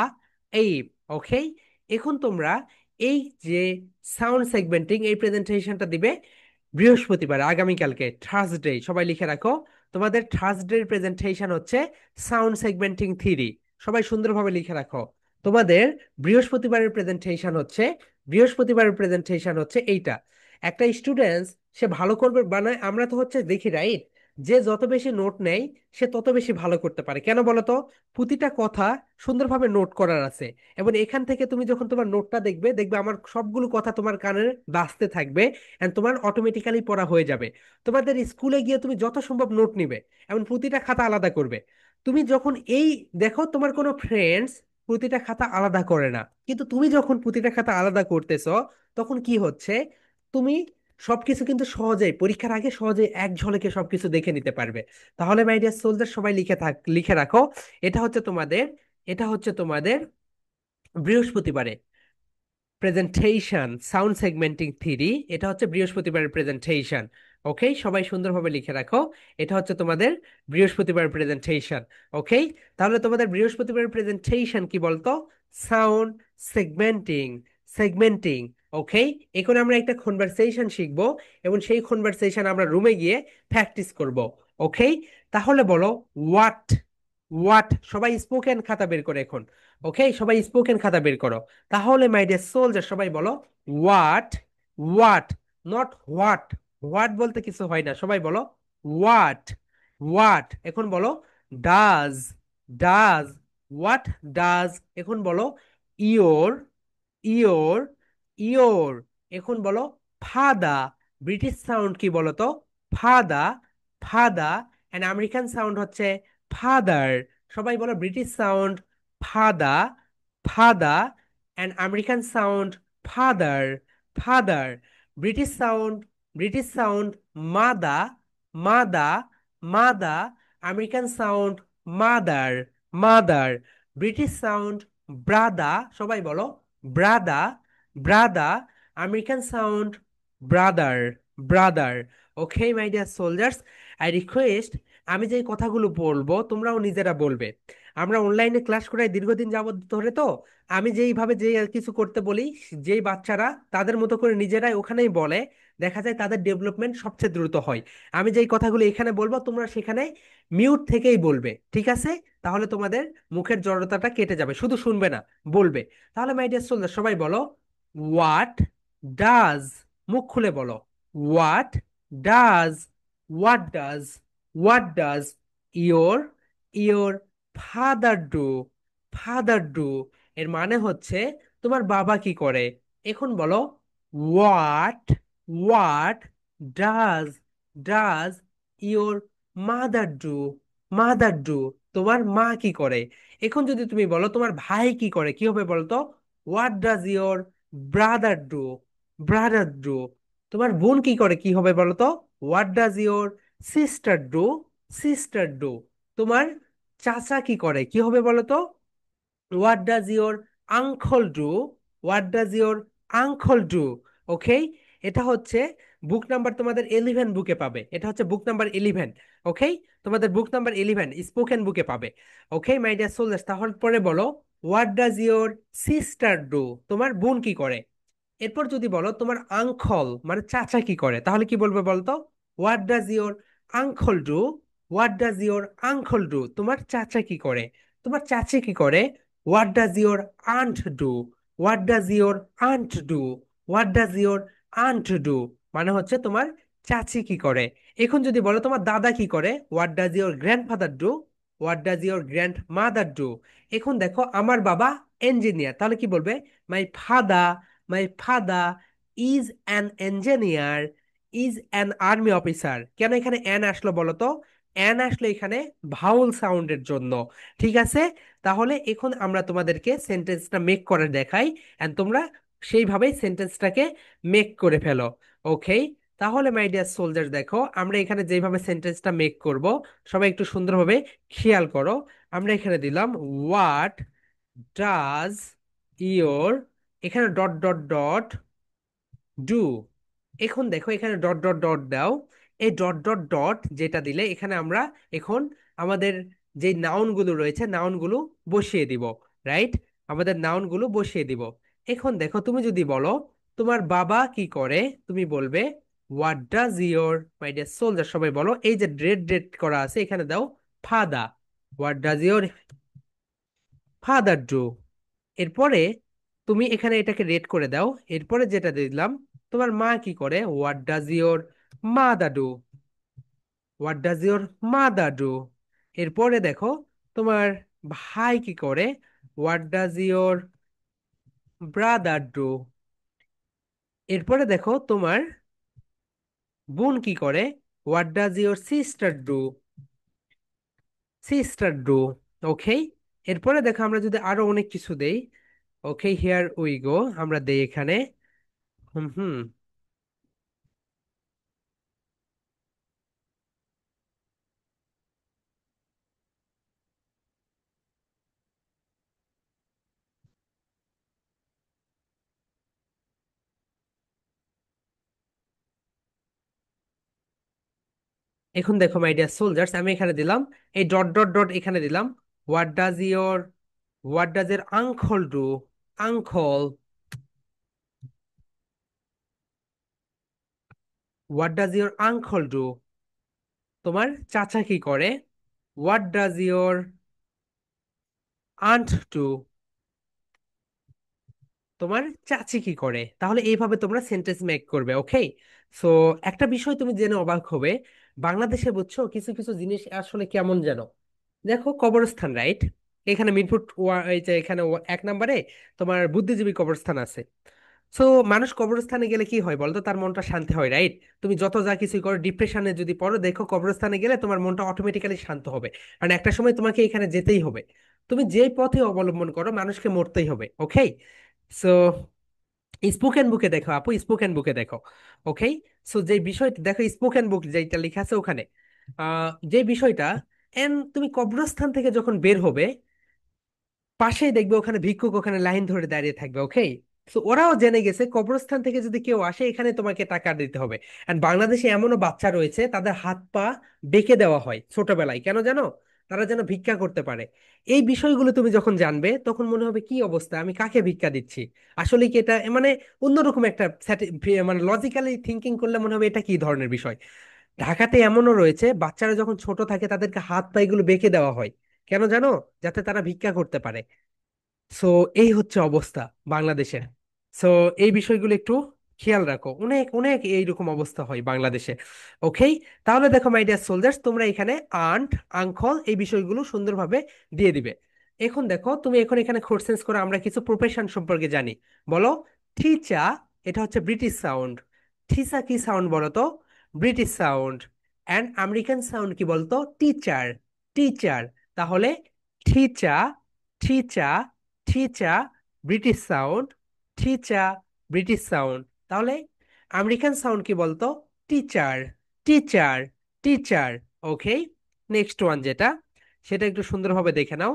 এইপ। ওকে, এখন তোমরা এই যে সাউন্ড সেগমেন্টিং এই প্রেজেন্টেশনটা দিবে বৃহস্পতিবার, আগামীকালকে থার্সডে। সবাই লিখে রাখো, তোমাদের থার্সডে প্রেজেন্টেশন হচ্ছে সাউন্ড সেগমেন্টিং থিওরি। সবাই সুন্দরভাবে লিখে রাখো, তোমাদের বৃহস্পতিবারের প্রেজেন্টেশন হচ্ছে এইটা। একটা স্টুডেন্টস সে ভালো করবে, মানে আমরা তো হচ্ছে দেখি, রাইট, যে যত বেশি নোট নেয় সে তত বেশি ভালো করতে পারে। কেন বলো তো? প্রতিটা কথা সুন্দরভাবে নোট করার আছে, এবং এখান থেকে তুমি যখন তোমার নোটটা দেখবে, দেখবে আমার সবগুলো কথা তোমার কানে বাজতে থাকবে, এন্ড তোমার অটোমেটিক্যালি পড়া হয়ে যাবে। তোমাদের স্কুলে গিয়ে তুমি যত সম্ভব নোট নিবে এবং প্রতিটা খাতা আলাদা করবে। তুমি যখন এই, দেখো তোমার কোনো ফ্রেন্ডস প্রতিটা খাতা আলাদা করে না, কিন্তু তুমি যখন প্রতিটা খাতা আলাদা করতেছো তখন কি হচ্ছে, তুমি সবকিছু কিন্তু সহজেই পরীক্ষার আগে সহজেই এক ঝলকে সবকিছু দেখে নিতে পারবে। তাহলে মাই ডিয়ার সোলজার সবাই লিখে রাখো, এটা হচ্ছে তোমাদের, এটা হচ্ছে তোমাদের বৃহস্পতিবারে প্রেজেন্টেশন, সাউন্ড সেগমেন্টিং থিওরি। এটা হচ্ছে বৃহস্পতিবারের প্রেজেন্টেশন। ওকে, সবাই সুন্দরভাবে লিখে রাখো, এটা হচ্ছে তোমাদের বৃহস্পতিবার প্রেজেন্টেশন। ওকে, তাহলে তোমাদের বৃহস্পতিবার প্রেজেন্টেশন কি বলতো? Sound segmenting, segmenting. ওকে, এখন আমরা একটা কনভারসেশন শিখবো, এবং সেই কনভারসেশন আমরা রুমে গিয়ে প্র্যাকটিস করব। ওকে, তাহলে বলো হোয়াট, হোয়াট। সবাই স্পোকেন খাতা বের করে এখন। ওকে, সবাই স্পোকেন খাতা বের করো। তাহলে মাই ডিয়ার সোলজার সবাই বলো what, what, not what. What বলতে কিছু হয় না, সবাই বলো হোয়াট, হোয়াট। এখন বলো ডাজ, ডাজ, হোয়াট ডাজ। এখন বলো ইয়োর, ইয়োর, ইয়োর। এখন বলো ফাদা। ব্রিটিশ সাউন্ড কি বলো তো? Father, father. And American sound হচ্ছে ফাদার। সবাই বলো British sound father, father, and American sound father, father. British sound, British sound, mother, mother, mother. American sound, mother, mother. British sound, brother, সবাই বলো, brother, brother. American sound, brother, brother. Okay my dear soldiers, I request, আমি যে কথাগুলো বলবো তোমরাও নিজেরা বলবে। আমরা অনলাইনে ক্লাস করাই দীর্ঘদিন যাবত ধরে, তো আমি যেইভাবে যে কিছু করতে বলি, যেই বাচ্চারা তাদের মতো করে নিজেরাই ওখানেই বলে, দেখা যায় তাদের ডেভেলপমেন্ট সবচেয়ে দ্রুত হয়। আমি যেই কথাগুলো এখানে বলবো তোমরা সেখানে মিউট থেকেই বলবে, ঠিক আছে? তাহলে তোমাদের মুখের জড়তাটা কেটে যাবে, শুধু শুনবে না, বলবে। তাহলে মাই ডিয়ার সোলজার সবাই বলো, হোয়াট ডাজ, মুখ খুলে বলো, what does, what does, what does your, your father do, father do. এর মানে হচ্ছে তোমার বাবা কি করে। এখন বলো, what, what does, does your mother do, mother do. তোমার মা কি করে। এখন যদি তুমি বলো তোমার ভাই কি করে, কি হবে বলতো? What does your brother do, brother do. তোমার বোন কি করে, কি হবে বলো তো? What does your sister do, sister do. তোমার চাচা কি করে, কি হবে বলো তো? What does your uncle do, what does your uncle do. Okay, এটা হচ্ছে বুক নাম্বার তোমাদের 11 বুকে পাবে, এটা হচ্ছে বুক নাম্বার 11। ওকে, তোমাদের বুক নাম্বার 11 স্পোকেন বুকে পাবে। ওকে মাই ডিয়ার সোলজার্স, তাহলে পরে বলো, what does your sister do, তোমার বোন কি করে। এরপর যদি বলো তোমার আঙ্কল মানে চাচা কি করে, তাহলে কি বলবে বলতো? What does your uncle do, what does your uncle do. তোমার চাচা কি করে, তোমার চাচি কি করে। What does your aunt do, what does your aunt do, what does your aunt do. মানে হচ্ছে তোমার চাচি কি করে। এখন যদি বলো তোমার দাদা কি করে, what does your grandfather do, what does your grand mother do. এখন দেখো আমার বাবা ইঞ্জিনিয়ার, তাহলে কি বলবে? My father, my father is an engineer, is an army officer. কেন এখানে অ্যান আসলো বলো তো? অ্যান আসলো এখানে ভাউল সাউন্ডের জন্য, ঠিক আছে? তাহলে এখন আমরা তোমাদেরকে সেন্টেন্সটা মেক করে দেখাই, এন্ড তোমরা সেইভাবেই সেন্টেন্সটাকে মেক করে ফেলো। ওকে, তাহলে মাই ডিয়ার সোলজার দেখো আমরা এখানে যেভাবে সেন্টেন্সটা মেক করব, সবাই একটু সুন্দরভাবে খেয়াল করো। আমরা এখানে দিলাম হোয়াট ডাজ ইওর, এখানে ডট ডট ডট ডু। এখন দেখো এখানে ডট ডট ডট দাও। এই ডট ডট ডট যেটা দিলে এখানে আমরা এখন আমাদের যে নাউনগুলো রয়েছে নাউনগুলো বসিয়ে দিব, রাইট? আমাদের নাউনগুলো বসিয়ে দিব। এখন দেখো তুমি যদি বলো তোমার বাবা কি করে, তুমি বলবে what does your, my dear soldier সবাই বলো, এই যে রেড রেড করা আছে এখানে দাও father, what does your father do. এরপরে তুমি এখানে এটাকে রেড করে দাও। এরপরে যেটা দিলাম তোমার মা কি করে, what does your mother do, what does your mother do. এরপরে দেখো তোমার ভাই কি করে, what does your brother do. এরপরে দেখো তোমার বোন কি করে, what does your sister do, sister do. Okay, এরপরে দেখো আমরা যদি আরো অনেক কিছু দেই। ওকে হিয়ার উই গো, আমরা দেই এখানে, হুম হুম। এখন দেখো মাই ডিয়ার সোলজার্স, আমি এখানে দিলাম এই ডট ডট ডট, এখানে দিলাম what does your, what does your uncle do, uncle. What does your uncle do, তোমার চাচা কি করে। What does your aunt do, তোমার চাচি কি করে। তাহলে এইভাবে তোমরা সেন্টেন্স মেক করবে। ওকে, সো একটা বিষয় তুমি জেনে অবাক হবে, বাংলাদেশে বুঝছো কিছু কিছু জিনিস আসলে কেমন যেন, দেখো কবরস্থান, রাইট? এখানে মিরপুর এই যে এখানে 1 নম্বরে তোমার বুদ্ধিজীবী কবরস্থান আছে। সো মানুষ কবরস্থানে গেলে কি হয় বলতো, তার মনটা শান্তি হয়, রাইট? তুমি যত যা কিছু করো, ডিপ্রেশনে যদি পড়ো, দেখো কবরস্থানে গেলে তোমার মনটা অটোমেটিক্যালি শান্ত হবে। কারণ একটা সময় তোমাকে এখানে যেতেই হবে। তুমি যে পথে অবলম্বন করো মানুষকে মরতেই হবে। ওকে, সো স্পোকেন বুকে দেখো আপু, স্পোকেন বুকে দেখো। ওকে, সো যে বিষয়টা দেখো, স্পোকেন বুক যেটা লেখা আছে ওখানে, যে বিষয়টা, তুমি কবরস্থান থেকে যখন বের হবে, পাশেই দেখবে ওখানে ভিক্ষুক ওখানে লাইন ধরে দাঁড়িয়ে থাকবে। ওকে, তো ওরাও জেনে গেছে কবরস্থান থেকে যদি কেউ আসে এখানে তোমাকে টাকা দিতে হবে। এন্ড বাংলাদেশে এমনও বাচ্চা রয়েছে তাদের হাত পা বেঁকে দেওয়া হয় ছোটবেলায়, কেন জানো? তারা যেন ভিক্ষা করতে পারে। এই বিষয়গুলো তুমি যখন জানবে তখন মনে হবে কি অবস্থা, আমি কাকে ভিক্ষা দিচ্ছি? আসলে কি এটা মানে অন্যরকম একটা মানে লজিক্যালি থিঙ্কিং করলে মনে হবে এটা কি ধরনের বিষয়। ঢাকাতে এমনও রয়েছে বাচ্চারা যখন ছোট থাকে তাদেরকে হাত পা এগুলো বেঁকে দেওয়া হয়, কেন জানো? যাতে তারা ভিক্ষা করতে পারে। সো এই হচ্ছে অবস্থা বাংলাদেশের। সো এই বিষয়গুলো একটু খেয়াল রাখো, অনেক অনেক এইরকম অবস্থা হয় বাংলাদেশে। ওকে, তাহলে দেখো মাই ডিয়ার সোলজার্স, তোমরা এখানে আন্ট, আঙ্কল এই বিষয়গুলো সুন্দরভাবে দিয়ে দিবে। এখন দেখো তুমি এখন এখানে কোশ্চেন্স করে আমরা কিছু প্রফেশন সম্পর্কে জানি। বলো, ঠিচা, এটা হচ্ছে ব্রিটিশ সাউন্ড। ঠিসা কি সাউন্ড বলো তো? British sound. And American sound কি বলতো? Teacher, teacher. তাহলে teacher, teacher, teacher British sound, teacher British sound. তাহলে আমেরিকান সাউন্ড কি বলতো? Teacher, teacher, teacher. Okay, next one যেটা, সেটা একটু সুন্দরভাবে দেখে নাও।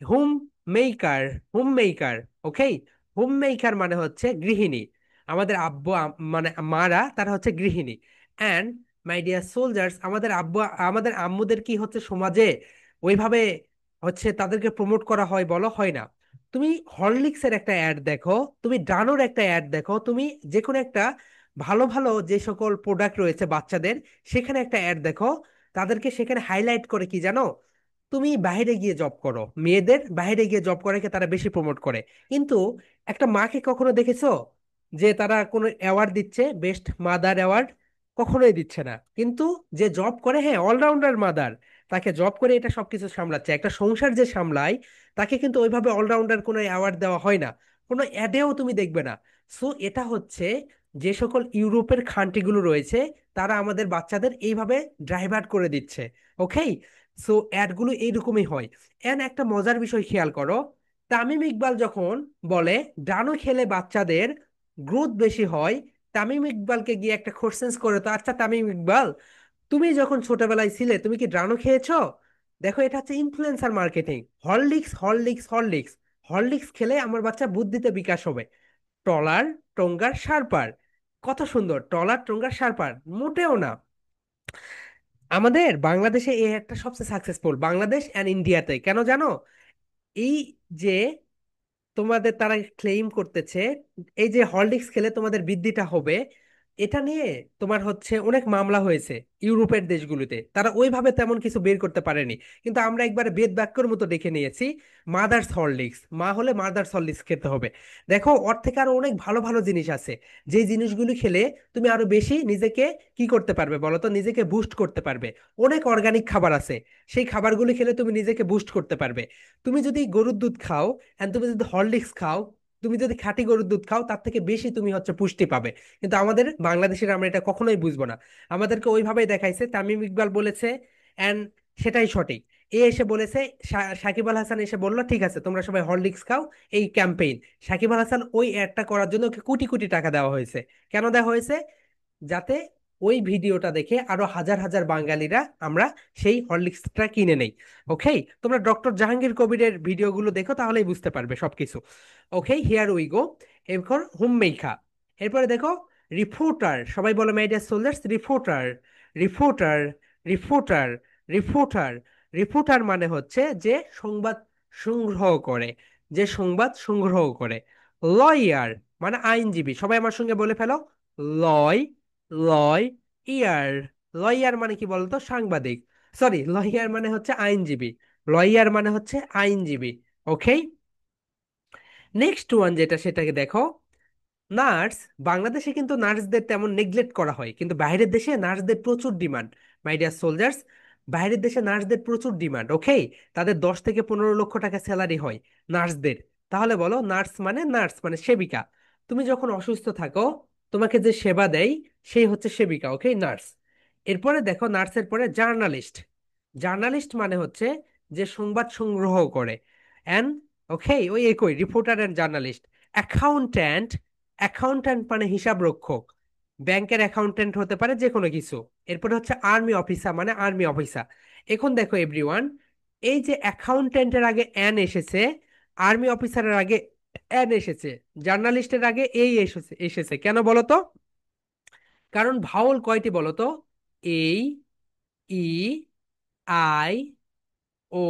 Homemaker, homemaker. Okay, homemaker মানে হচ্ছে গৃহিণী। আমাদের আব্বু মানে মারা তারা হচ্ছে গৃহিণী। অ্যান্ড মাই ডিয়ার সোলজার্স, আমাদের আব্বু আমাদের আম্মুদের কি হচ্ছে সমাজে ওইভাবে হচ্ছে তাদেরকে প্রমোট করা হয়? বলো, হয় না। তুমি হরলিক্স এর একটা অ্যাড দেখো, তুমি ডানোর একটা অ্যাড দেখো, তুমি যে কোনো একটা ভালো ভালো যে সকল প্রোডাক্ট রয়েছে বাচ্চাদের, সেখানে একটা অ্যাড দেখো, তাদেরকে সেখানে হাইলাইট করে কি জানো? তুমি বাইরে গিয়ে জব করো, মেয়েদের বাইরে গিয়ে জব করাকে তারা বেশি প্রমোট করে। কিন্তু একটা মাকে কখনো দেখেছো যে তারা কোনো অ্যাওয়ার্ড দিচ্ছে, বেস্ট মাদার অ্যাওয়ার্ড? কখনোই দিচ্ছে না। কিন্তু যে জব করে, হ্যাঁ অলরাউন্ডার মাদার, তাকে জব করে এটা সবকিছু সামলাচ্ছে, একটা সংসার যে সামলায়, তাকে কিন্তু ওইভাবে অলরাউন্ডার কোনো অ্যাওয়ার্ড দেওয়া হয় না, কোনো অ্যাডেও তুমি দেখবে না। সো এটা হচ্ছে যে সকল ইউরোপের খান্টিগুলো রয়েছে, তারা আমাদের বাচ্চাদের এইভাবে ড্রাইভার করে দিচ্ছে। ওকে, সো অ্যাডগুলো এইরকমই হয়। এন্ড একটা মজার বিষয় খেয়াল করো, তামিম ইকবাল যখন বলে ডানো খেলে বাচ্চাদের গ্রোথ বেশি হয়, তামিম ইকবালকে গিয়ে একটা কোশ্চেন্স করে, তো আচ্ছা তামিম ইকবাল, তুমি যখন ছোটবেলায় ছিলে তুমি কি ড্রানো খেয়েছো? দেখো এটা হচ্ছে influencer marketing. Horlicks, Horlicks, Horlicks. Horlicks খেলে আমার বাচ্চা বুদ্ধিতে বিকাশ হবে। টলার, টঙ্গার, শারপার। কত সুন্দর, টলার, টঙ্গার, শারপার। মোটেও না। আমাদের বাংলাদেশে এই একটা সবচেয়ে সাকসেসফুল, বাংলাদেশ অ্যান্ড ইন্ডিয়াতে, কেন জানো? এই যে তোমাদের তারা ক্লেইম করতেছে এই যে হরলিক্স খেলে তোমাদের বৃদ্ধিটা হবে, এটা নিয়ে তোমার হচ্ছে অনেক মামলা হয়েছে ইউরোপের দেশগুলোতে, তারা ওইভাবে তেমন কিছু বের করতে পারেনি। কিন্তু আমরা একবার বেদ বাক্যের মতো দেখে নিয়েছি, মাদার্স হরলিক্স, মা হলে মাদার্স হরলিক্স খেতে হবে। দেখো ওর থেকে আরো অনেক ভালো ভালো জিনিস আছে, যে জিনিসগুলো খেলে তুমি আরো বেশি নিজেকে কি করতে পারবে বলো তো? নিজেকে বুস্ট করতে পারবে। অনেক অর্গানিক খাবার আছে, সেই খাবারগুলো খেলে তুমি নিজেকে বুস্ট করতে পারবে। তুমি যদি গরুর দুধ খাও, এন্ড তুমি যদি হরলিক্স খাও, তুমি যদি খাঁটি গরুর দুধ খাও, তার থেকে বেশি তুমি হচ্ছে পুষ্টি পাবে। কিন্তু আমাদের বাংলাদেশের আমরা এটা কখনোই বুঝবো না। আমাদেরকে ওইভাবেই দেখাইছে, তামিম ইকবাল বলেছে এন্ড সেটাই সঠিক। এ এসে বলেছে, সাকিব আল হাসান এসে বললো ঠিক আছে তোমরা সবাই হরলিক্স খাও, এই ক্যাম্পেইন। সাকিব আল হাসান ওই অ্যাডটা করার জন্য ওকে কোটি কোটি টাকা দেওয়া হয়েছে। কেন দেওয়া হয়েছে? যাতে ওই ভিডিওটা দেখে আরো হাজার হাজার বাঙালিরা আমরা সেই হরলিক্সটা কিনে নেই। ওকে, তোমরা ডক্টর জাহাঙ্গীর কবিরের ভিডিওগুলো দেখো, তাহলেই বুঝতে পারবে সবকিছু। Okay, here we go. এরপর হোম মেকা। এরপরে দেখো রিপোর্টার, সবাই বলো my dear soldiers, reporter, reporter, reporter, reporter. Reporter মানে হচ্ছে যে সংবাদ সংগ্রহ করে, যে সংবাদ সংগ্রহ করে। লয়ার মানে আইনজীবী, সবাই আমার সঙ্গে বলে ফেলো, লয়, লয় ইয়ার। লয়ার মানে কি বলতো? সাংবাদিক। সরি, লয়ার মানে হচ্ছে আইনজীবী, লয়ার মানে হচ্ছে আইনজীবী। ওকে, নেক্সট ওয়ান যেটা, সেটাকে দেখো, নার্স। বাংলাদেশে কিন্তু নার্সদের তেমন নেগলেক্ট করা হয়, কিন্তু বাইরের দেশে নার্সদের প্রচুর ডিমান্ড। মাই ডিয়ার সোলজার্স, বাইরের দেশে নার্সদের প্রচুর ডিমান্ড। ওকে, তাদের 10 থেকে 15 লক্ষ টাকা স্যালারি হয় নার্সদের। তাহলে বলো, নার্স মানে সেবিকা। তুমি যখন অসুস্থ থাকো, তোমাকে যে সেবা দেয় সেই হচ্ছে সেবিকা। ওকে, নার্স। এরপরে দেখো নার্সের পরে জার্নালিস্ট। জার্নালিস্ট মানে হচ্ছে যে সংবাদ সংগ্রহ করে। অ্যান্ড ওকে, ওই একই reporter and journalist. Accountant, accountant মানে হিসাব রক্ষক, ব্যাংকের অ্যাকাউন্ট্যান্ট হতে পারে যে কোনো কিছু। এরপরে হচ্ছে আর্মি অফিসার মানে আর্মি অফিসার। এখন দেখো এভরিওয়ান, এই যে অ্যাকাউন্ট্যান্টের আগে অ্যান এসেছে, আর্মি অফিসারের আগে অ্যান এসেছে, জার্নালিস্টের আগে এই এসেছে এসেছে কেন বলো তো? কারণ ভাওয়াল কয়টি বলো তো? এই, ই, আই, ও,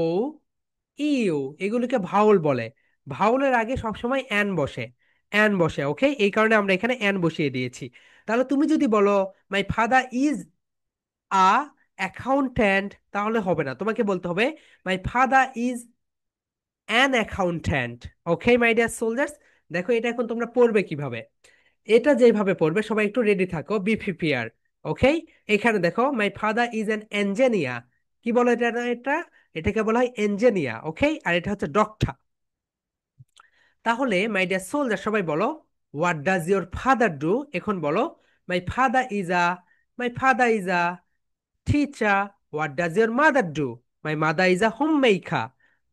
ইউ, এগুলোকে ভাওয়াল বলে। ভাওয়ালের আগে সবসময় অ্যান বসে, অ্যান বসে, ওকে? এই কারণে আমরা এখানে অ্যান বসিয়ে দিয়েছি। তাহলে তুমি যদি বলো my father is a accountant, তাহলে হবে না, তোমাকে বলতে হবে my father is an accountant. Okay my dear soldiers, দেখো এটা এখন তোমরা পড়বে কিভাবে। এটা যেভাবে পড়বে সবাই একটু রেডি থাকো, বি প্রিপেয়ার। ওকে, এখানে দেখো মাই ফাদার ইজ অ্যান ইঞ্জিনিয়ার। কি বলো এটা? এটাকে বলা হয় ইঞ্জিনিয়ার, ওকে? আর এটা হচ্ছে ডক্টর। তাহলে মাই ডিয়ার সোলজার সবাই বলো what does your father do. এখন বলো my father is a, my father is a teacher. What does your mother do? My mother is a homemaker.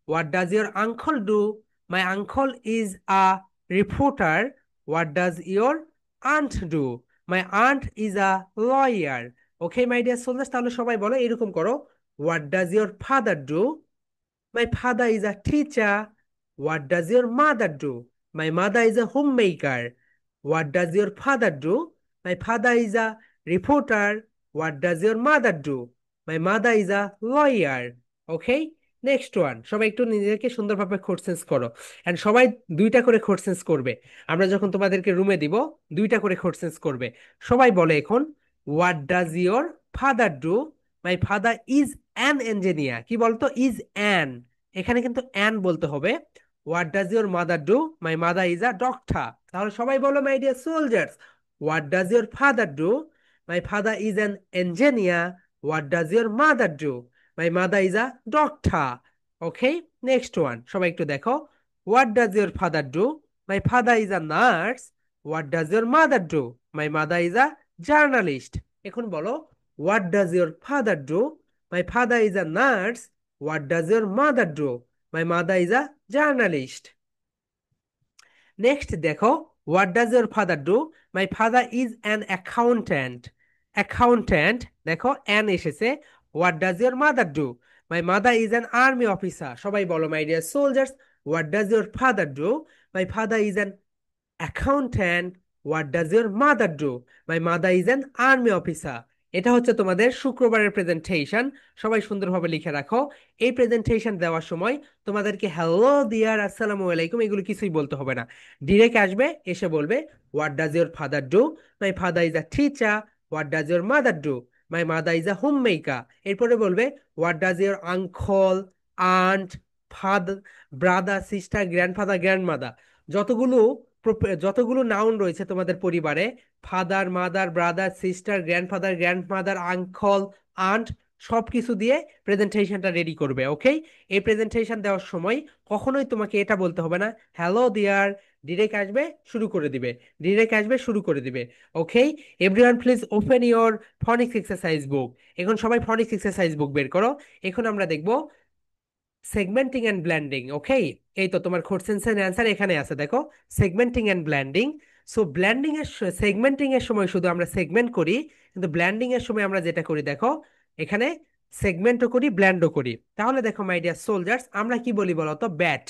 What does your uncle do? My uncle is a reporter. What does your aunt do? My aunt is a lawyer. Okay, my dear soldiers, তাহলে সবাই বলো এরকম করো, What does your father do? My father is a teacher. What does your mother do? My mother is a homemaker. What does your father do? My father is a reporter. What does your mother do? My mother is a lawyer. Okay? Next one, সবাই একটু নিজেকে সুন্দরভাবে কোর্সেন্স করো। এন্ড সবাই দুইটা করে কোর্সেন্স করবে। আমরা যখন তোমাদেরকে রুমে দিব, দুইটা করে কোর্সেন্স করবে। সবাই বলে এখন, what does your father do? My father is an engineer. কি বলতো? ইজ অ্যান, এখানে কিন্তু অ্যান বলতে হবে। What does your mother do? My mother is a doctor. তাহলে সবাই বলো my dear soldiers, what does your father do? My father is an engineer. What does your mother do? My mother is a doctor. Okay, next one, সবাই একটু দেখো, what does your father do? My father is a nurse. What does your mother do? My mother is a journalist. এখন বলো, what does your father do? My father is a nurse. What does your mother do? My mother is a journalist. Next দেখো, what does your father do? My father is an accountant. Accountant, দেখো অ্যান এসেছে। What does your mother do? My mother is an army officer. সবাই বলো my dear soldiers, what does your father do? My father is an accountant. What does your mother do? My mother is an army officer. এটা হচ্ছে তোমাদের শুক্রবারের প্রেজেন্টেশন। সবাই সুন্দরভাবে লিখে রাখো। এই প্রেজেন্টেশন দেওয়ার সময় তোমাদেরকে হ্যালো দিয়ার, আসসালামু আলাইকুম এগুলো কিছুই বলতে হবে না। ডিরেক্ট আসবে, এসে বলবে what does your father do? My father is a teacher. What does your mother do? My mother is a home maker. এরপরে বলবে what does your uncle, aunt, father, brother, sister, grandfather, grandmother, যতগুলো যতগুলো নাউন রয়েছে তোমাদের পরিবারে, father, mother, brother, sister, grandfather, grandmother, uncle, aunt, সবকিছু দিয়ে প্রেজেন্টেশনটা রেডি করবে। ওকে, এই প্রেজেন্টেশন দেওয়ার সময় কখনোই তোমাকে এটা বলতে হবে না হ্যালো দিয়ার। ডিরেক্ট আসবে, শুরু করে দিবে। ডিরেক্ট আসবে, শুরু করে দিবে। Okay, everyone please open your phonics exercise book. এখন সবাই ফনিক্স এক্সারসাইজ বুক বের করো। এখন আমরা দেখব সেগমেন্টিং এন্ড ব্ল্যান্ডিং। ওকে, এই তো তোমার কোশ্চেন্স এর অ্যান্সার এখানে আছে, দেখো segmenting and blending. So blending এর, সেগমেন্টিং এর সময় শুধু আমরা সেগমেন্ট করি, কিন্তু ব্ল্যান্ডিং এর সময় আমরা যেটা করি দেখো, এখানে সেগমেন্টও করি, ব্ল্যান্ডও করি। তাহলে দেখো মাই ডিয়ার সোলজার্স, আমরা কি বলি বলতো? ব্যাট।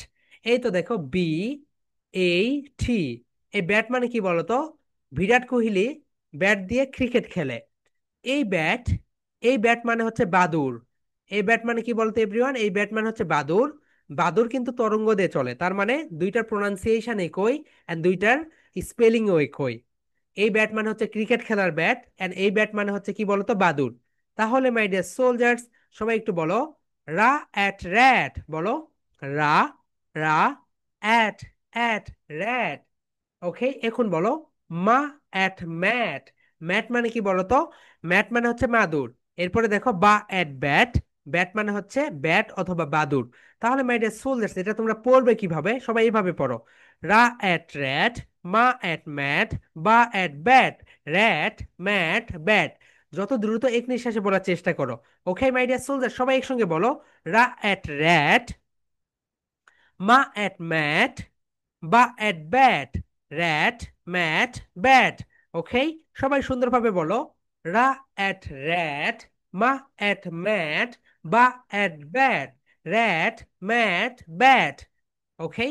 এই তো দেখো, বি, এই, টি। এই ব্যাট মানে কি বলতো? বিরাট কোহলি ব্যাট দিয়ে ক্রিকেট খেলে। এই ব্যাট, এই ব্যাট মানে হচ্ছে বাদুর। এই ব্যাট মানে কি বলতো এভরিওয়ান? এই ব্যাট মানে হচ্ছে বাদুর। বাদুর কিন্তু তরঙ্গ দিয়ে চলে, তার মানে দুইটার প্রোনাউন্সিয়েশন একই, এন্ড দুইটার স্পেলিংও একই। এই ব্যাট মানে হচ্ছে ক্রিকেট খেলার ব্যাট, এন্ড এই ব্যাট মানে হচ্ছে কি বলতো? বাদুর। তাহলে মাই ডিয়ার সোলজার্স সবাই একটু বলো, রা অ্যাট র্যাট, বলো রা, রা অ্যাট, অ্যাট র্যাট। ওকে, এখন বলো মা অ্যাট ম্যাট। ম্যাট মানে কি বলতো? ম্যাট মানে হচ্ছে মাদুর। এরপরে দেখো বা অ্যাট ব্যাট। ব্যাট মানে হচ্ছে ব্যাট অথবা বাদুর। তাহলে মাই ডিয়ার সোলজার্স এটা তোমরা পড়বে কিভাবে? সবাই এইভাবে পড়ো, রা অ্যাট র্যাট, মা অ্যাট ম্যাট, বা at bat, rat, mat, bat. যত দ্রুত এক নিঃশ্বাসে বলার চেষ্টা করো। ওকে মাই ডিয়ার সোলজার, সবাই একসঙ্গে বলো, রা অ্যাট র্যাট, মা অ্যাট ম্যাট, বা at bat, rat, mat, bat. ওকে, সবাই সুন্দরভাবে বলো। রা at rat, মা at mat, বা at bat, rat, mat, bat. ওকে,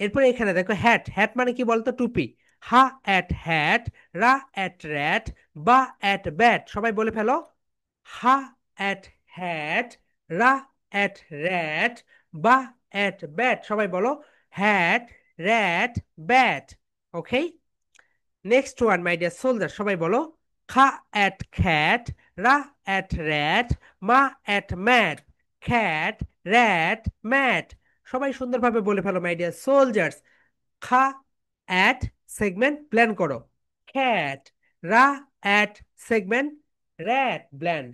এরপরে এখানে দেখো হ্যাট, হ্যাট মানে কি বলতো? টুপি। হা at hat, রা at rat, বা at bat। সবাই বলে ফেলো। হা at hat, রা at rat, বা at bat। সবাই বলো। Hat, rat, bat। Okay, next one my dear soldier, সবাই বলো। খা at cat, রা at rat, মা at mat, cat, rat, mat। সবাই সুন্দরভাবে বলে ফেলো মাই ডিয়ার সোলজার্স। খা at সেগমেন্ট প্ল্যান করো। cat, রা at সেগমেন্ট rat ব্ল্যান্ড,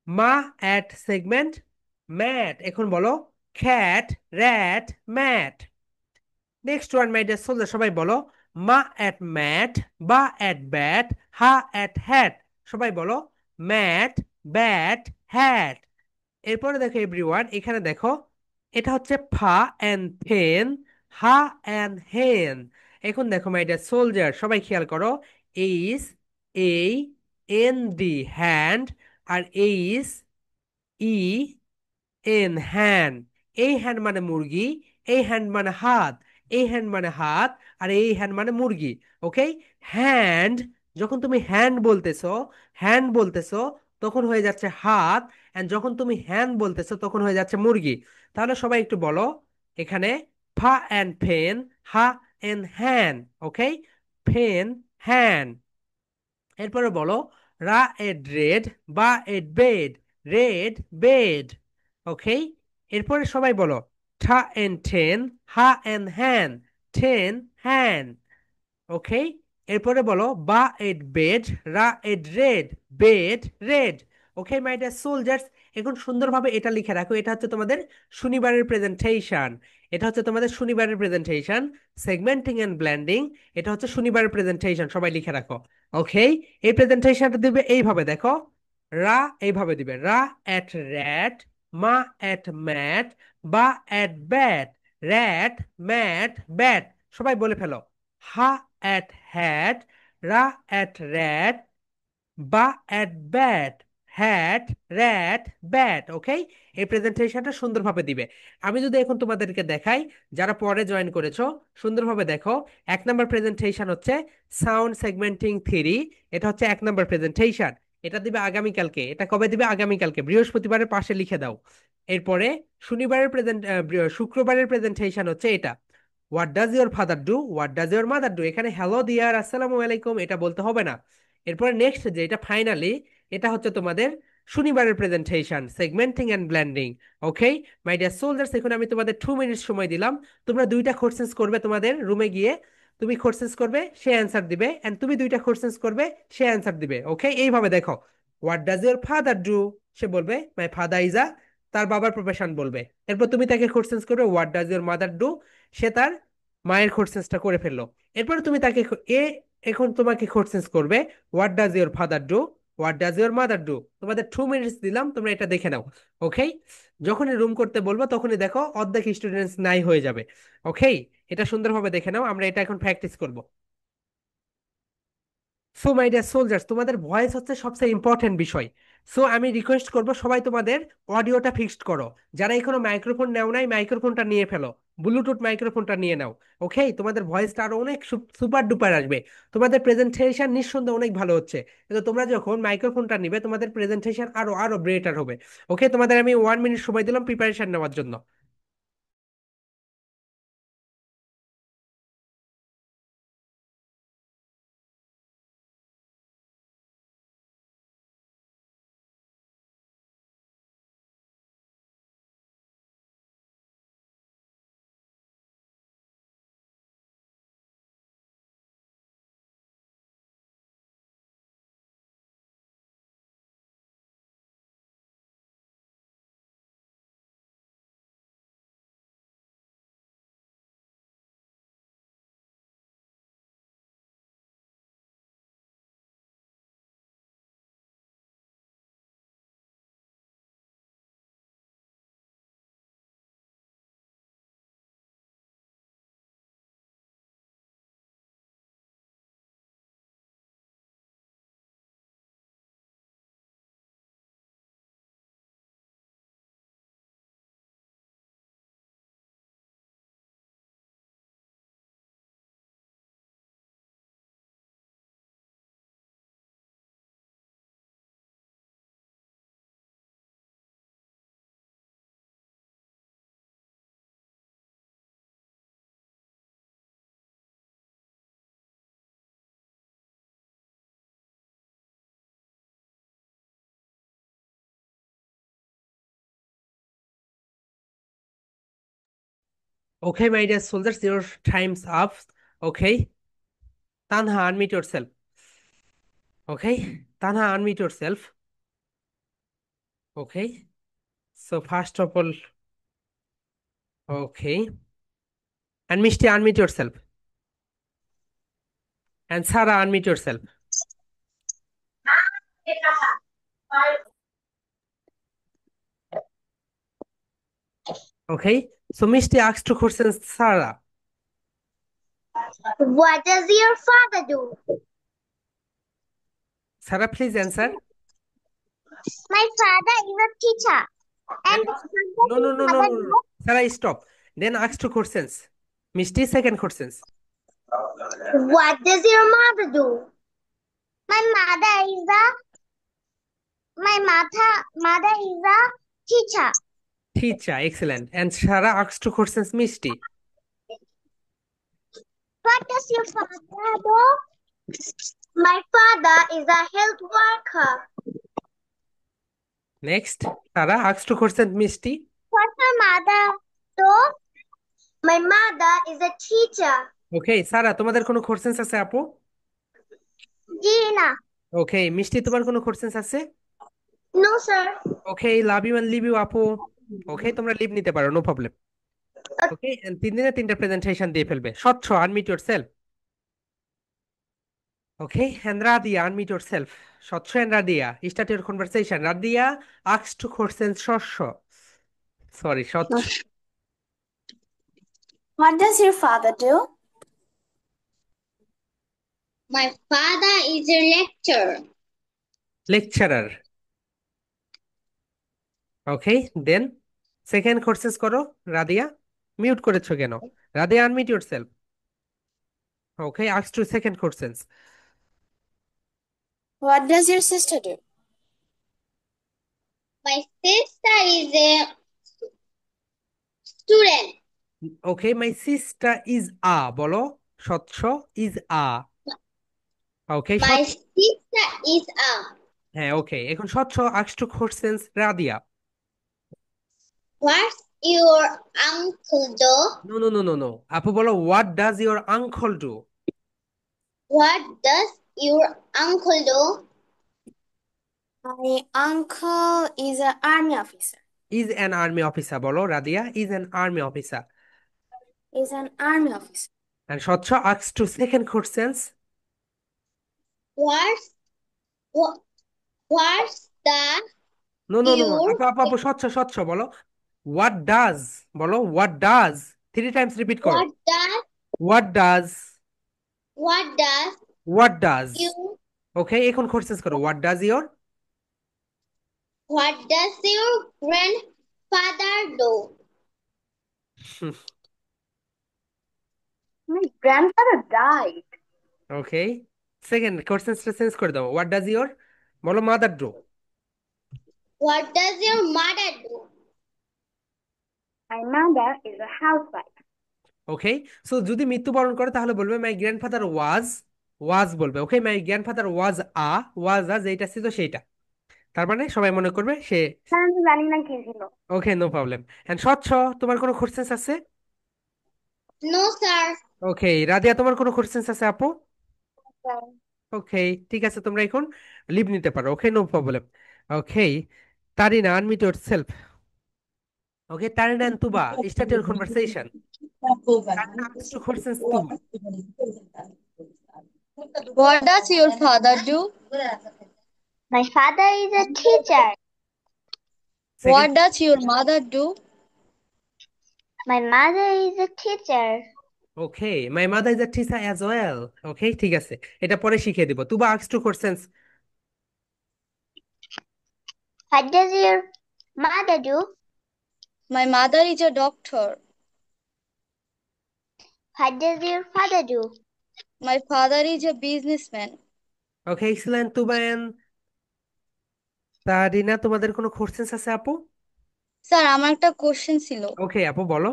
মা at সেগমেন্ট ম্যাট। এখন বলো cat, rat, mat। Next one my dear soldier, সবাই বলো। মা at ম্যাট, বা at ব্যাট, হা at হ্যাট। সবাই বলো। Mat, bat, hat. এরপরে দেখো এভরিওয়ান, এখানে দেখো এটা হচ্ছে ফা অ্যান্ড ফেন, হা অ্যান্ড হেন। এখন দেখো মাই ডিয়ার সোলজার, সবাই খেয়াল করো। এইস, এই, এন ডি হ্যান্ড, আর এইস, ই, এন হ্যান্ড। এই হ্যান্ড মানে মুরগি, এই হ্যান্ড মানে হাত, এই হ্যান্ড মানে হাত, আর এই হ্যান্ড মানে মুরগি। ওকে, হ্যান্ড, যখন তুমি হ্যান্ড বলতেছো, হ্যান্ড বলতেছো, তখন হয়ে যাচ্ছে হাত। এন্ড যখন তুমি হ্যান্ড বলতেছো তখন হয়ে যাচ্ছে মুরগি। তাহলে সবাই একটু বলো এখানে। ফা অ্যান্ড ফেন, হা এন্ড হ্যান্ড। ওকে, ফেন, হ্যান্ড। এরপরে বলো। রা এড রেড, বা এড বেড, রেড বেড। ওকে, এরপরে সবাই বলো। ঠা এন ঠেন, হা এন হ্যান, ঠেন, হ্যান। ওকে, এরপরে বলো। বা এড বেড, রা ed red, bed, red. Okay my dear soldiers, এখন সুন্দরভাবে এটা লিখে রাখো। এটা হচ্ছে তোমাদের শনিবারের প্রেজেন্টেশন। এটা হচ্ছে তোমাদের শনিবারের প্রেজেন্টেশন, সেগমেন্টিং এন্ড ব্ল্যান্ডিং। এটা হচ্ছে শনিবারের প্রেজেন্টেশন, সবাই লিখে রাখো। ওকে, এই প্রেজেন্টেশনটা দিবে এইভাবে দেখো। রা এইভাবে দিবে। রা এট র্যাট, মা এট ম্যাট, বা এট ব্যাট, র্যাট, ম্যাট, ব্যাট। সবাই বলে ফেলো। হা at hat, ra at rat, বা at bat, hat, rat, bat। ওকে, এই প্রেজেন্টেশনটা সুন্দরভাবে দিবে। আমি যদি এখন তোমাদেরকে দেখাই, যারা পরে জয়েন করেছো, সুন্দরভাবে দেখো। এক নম্বর প্রেজেন্টেশন হচ্ছে সাউন্ড সেগমেন্টিং থিওরি। এটা হচ্ছে এক নম্বর প্রেজেন্টেশন। এটা দিবে আগামীকালকে। এটা কবে দিবে? আগামীকালকে, বৃহস্পতিবারের পাশে লিখে দাও। এরপরে শনিবারের শুক্রবারের প্রেজেন্টেশন হচ্ছে এটা। What does your father do, what does your mother do. এখানে হ্যালো দিয়ার, আসসালামু আলাইকুম এটা বলতে হবে না। এরপরে নেক্সট যে এটা ফাইনালি, এটা হচ্ছে তোমাদের শনিবারের presentation, segmenting and blending. Okay my dear soldiers, এখন আমি তোমাদের 2 মিনিট সময় দিলাম। তোমরা দুইটা কোশ্চেন্স করবে, তোমাদের রুমে গিয়ে তুমি কোশ্চেন্স করবে, সে অ্যান্সার দিবে, এন্ড তুমি দুইটা কোশ্চেন্স করবে, সে অ্যান্সার দিবে। ওকে, এইভাবে দেখো। What does your father do, সে বলবে মাই ফাদার ইজ আ, তার বাবার প্রফেশন বলবে। এরপর তুমি তাকে কোশ্চেন্স করবে, what does your mother do, সে তার মায়ের কোশ্চেন্সটা করে ফেললো। এরপরে তুমি তাকে এখন তোমাকে কোশ্চেন্স করবে, what does your father do, what does your mother do. তোমাদের 2 মিনিটস দিলাম, তোমরা এটা দেখে নাও। ওকে, যখনই রুম করতে বলবো তখনই দেখো অর্ধেক স্টুডেন্টস নাই হয়ে যাবে। ওকে, এটা সুন্দরভাবে দেখে নাও, আমরা এটা এখন প্র্যাকটিস করব। সো মাই ডিয়ার সোলজার্স, তোমাদের ভয়েস হচ্ছে সবচেয়ে ইম্পর্টেন্ট বিষয়। সো আমি রিকোয়েস্ট করব সবাই তোমাদের অডিওটা ফিক্সড করো। যারা এখনো মাইক্রোফোন নেও নাই, মাইক্রোফোনটা নিয়ে ফেলো, ব্লুটুথ মাইক্রোফোনটা নিয়ে নাও। ওকে, তোমাদের ভয়েসটা আরো অনেক সুপার ডুপার আসবে। তোমাদের প্রেজেন্টেশন নিঃসন্দেহে অনেক ভালো হচ্ছে, কিন্তু তোমরা যখন মাইক্রোফোনটা নিবে তোমাদের প্রেজেন্টেশন আরো আরো বেটার হবে। ওকে, তোমাদের আমি 1 মিনিট সময় দিলাম প্রিপারেশন নেওয়ার জন্য। Okay, my dear soldiers, your time's up. Okay. Tanha, unmute yourself. Okay. Tanha, unmute yourself. Okay. So first of all, okay. And Mishti, unmute yourself. And Sarah, unmute yourself. Okay. So Mishti asked two questions, Sarah. What does your father do? Sarah, please answer. My father is a teacher. And And what does no, no, your no, no, mother no, no. do? Sarah, stop. Then ask two questions. Mishti, second questions. What does your mother do? My mother is a my mother is a teacher. Teacher, excellent. And Sarah asked two questions, Mishti. What does your father do? My father is a health worker. Next, Sarah asked two questions, Mishti. What my mother do? My mother is a teacher. ওকে সারা তোমাদের কোনো কোশ্চেন্স আছে আপু? Gina. ওকে মিষ্টি তোমার কোনো কোশ্চেন্স আছে? No, sir. Okay love you and leave you আপু। ওকে তোমরা লিভ নিতে পারো, নো প্রবলেম। ওকে এন্ড 3 দিনে 3টা প্রেজেন্টেশন দিয়ে ফেলবে। স্বচ্ছ unmute yourself. Okay and Radia unmute yourself. স্বচ্ছ and Radia start your conversation. Radia asked two questions স্বচ্ছ, সরি স্বচ্ছ। What does your father do? My father is a lecturer. Lecturer. Okay then second questions করো রাদিয়া। মিউট করেছো কেন? রাদিয়া unmute yourself. Okay ask to second questions. What does your sister do? My sister is a student. Okay my sister is a, বলো স্বচ্ছ is a. Okay My sister is a. হ্যাঁ ওকে এখন স্বচ্ছ আস্ক টু কোশ্চেন্স রাদিয়া। What's your uncle do? No no no no no, আপু বলো what does your uncle do. What does your uncle do? My uncle is an army officer. Is an army officer, বলো Radia is an army officer. Is an army officer. And স্বচ্ছ ask to second questions. What's what, what's the no no no your আপু আপু আপু স্বচ্ছ স্বচ্ছ বলো হোয়াট ডাজ, বলো হোয়াট ডাজ 3 টাইমস রিপিট করো। what does what does, what does what does. you ওকে এখন কোশ্চেন্স করো what does your. what does your grandfather do? My grandfather died. Okay second কোশ্চেন্সটা change করে দাও, হোয়াট ডাজ ইওর বলো mother do. What does your mother do? My mother is a housewife. Okay so যদি মৃত্যুবরণ করে তাহলে বলবে মাই গ্র্যান্ডফাদার ওয়াজ, ওয়াজ বলবে। ওকে মাই গ্র্যান্ডফাদার ওয়াজ আ, ওয়াজ আ যেটা ছিল সেইটা, তার মানে সবাই মনে করবে সে। আমি জানি না কি ছিল। ওকে নো প্রবলেম। এন্ড স্বচ্ছ তোমার কোনো কোশ্চেন্স আছে? No, sir. ওকে রাদিয়া তোমার কোনো কোশ্চেন্স আছে আপু? ওকে ঠিক আছে তোমরা এখন লিভ নিতে পারো। Okay no problem. Okay Tarina unmute yourself. Okay Tarina and Tuba start your conversation. Tarina asks two questions Tuba. What does your father do? My father is a teacher. Second What does your mother do? My mother is a teacher. Okay my mother is a teacher as well. Okay ঠিক আছে এটা পরে শিখিয়ে দিব। Tuba asks two questions. What does your mother do? My mother is a doctor. What does your father do? My father is a businessman. Okay excellent Tuba and Tarina তোমাদের কোনো কোশ্চেন্স আছে আপু? স্যার আমার একটা কোশ্চেন ছিল। ওকে আপু বলো।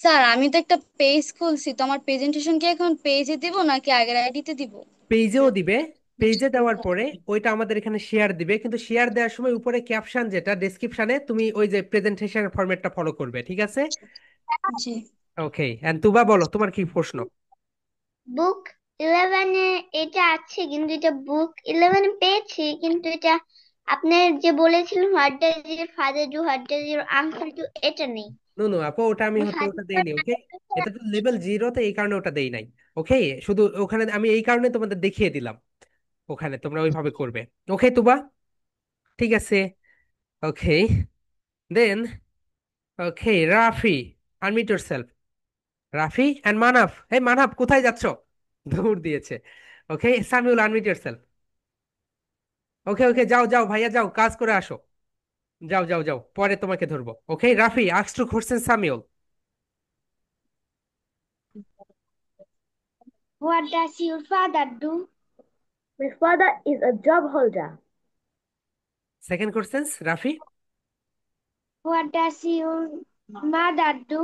স্যার আমি তো একটা পেজ খুলছি, তো আমার প্রেজেন্টেশন কি এখন পেজে দিব নাকি আগের আইডিতে দিব? পেজেও দিবে, পেজে দেওয়ার পরে ওইটা আমাদের এখানে শেয়ার দিবে, কিন্তু শেয়ার দেওয়ার সময় উপরে ক্যাপশন যেটা ডেসক্রিপশনে তুমি ওই যে প্রেজেন্টেশন ফরম্যাটটা ফলো করবে, ঠিক আছে? জি। ওকে, এন্ড তুবা বলো তোমার কি প্রশ্ন? বুক 11-এ এটা আছে, কিন্তু এটা বুক 11-এ পেয়েছি, কিন্তু এটা আপনার যে বলেছিলেন what does your father do, what does your uncle do, এটা নেই। নো নো আপু, ওটা আমি হচ্ছে ওটা দেইনি। ওকে, এটা তো লেভেল জিরোতে, এই কারণে ওটা দেই নাই। ওকে, শুধু ওখানে আমি এই কারণে তোমাদের দেখিয়ে দিলাম, ওখানে তোমরা ওইভাবে করবে। ওকে তুবা, ঠিক আছে। Okay, then okay Rafi, unmute yourself. Rafi and Manaf, এই মানাফ কোথায় যাচ্ছ? দৌড় দিয়েছে। Okay Samiul, unmute yourself. Okay okay, যাও যাও ভাইয়া, যাও কাজ করে আসো। যাও যাও যাও, পরে তোমাকে ধরবো। Okay Rafi ask two question Samiul. What does your father do? My father is a job holder. Second question Rafi. What does your mother do?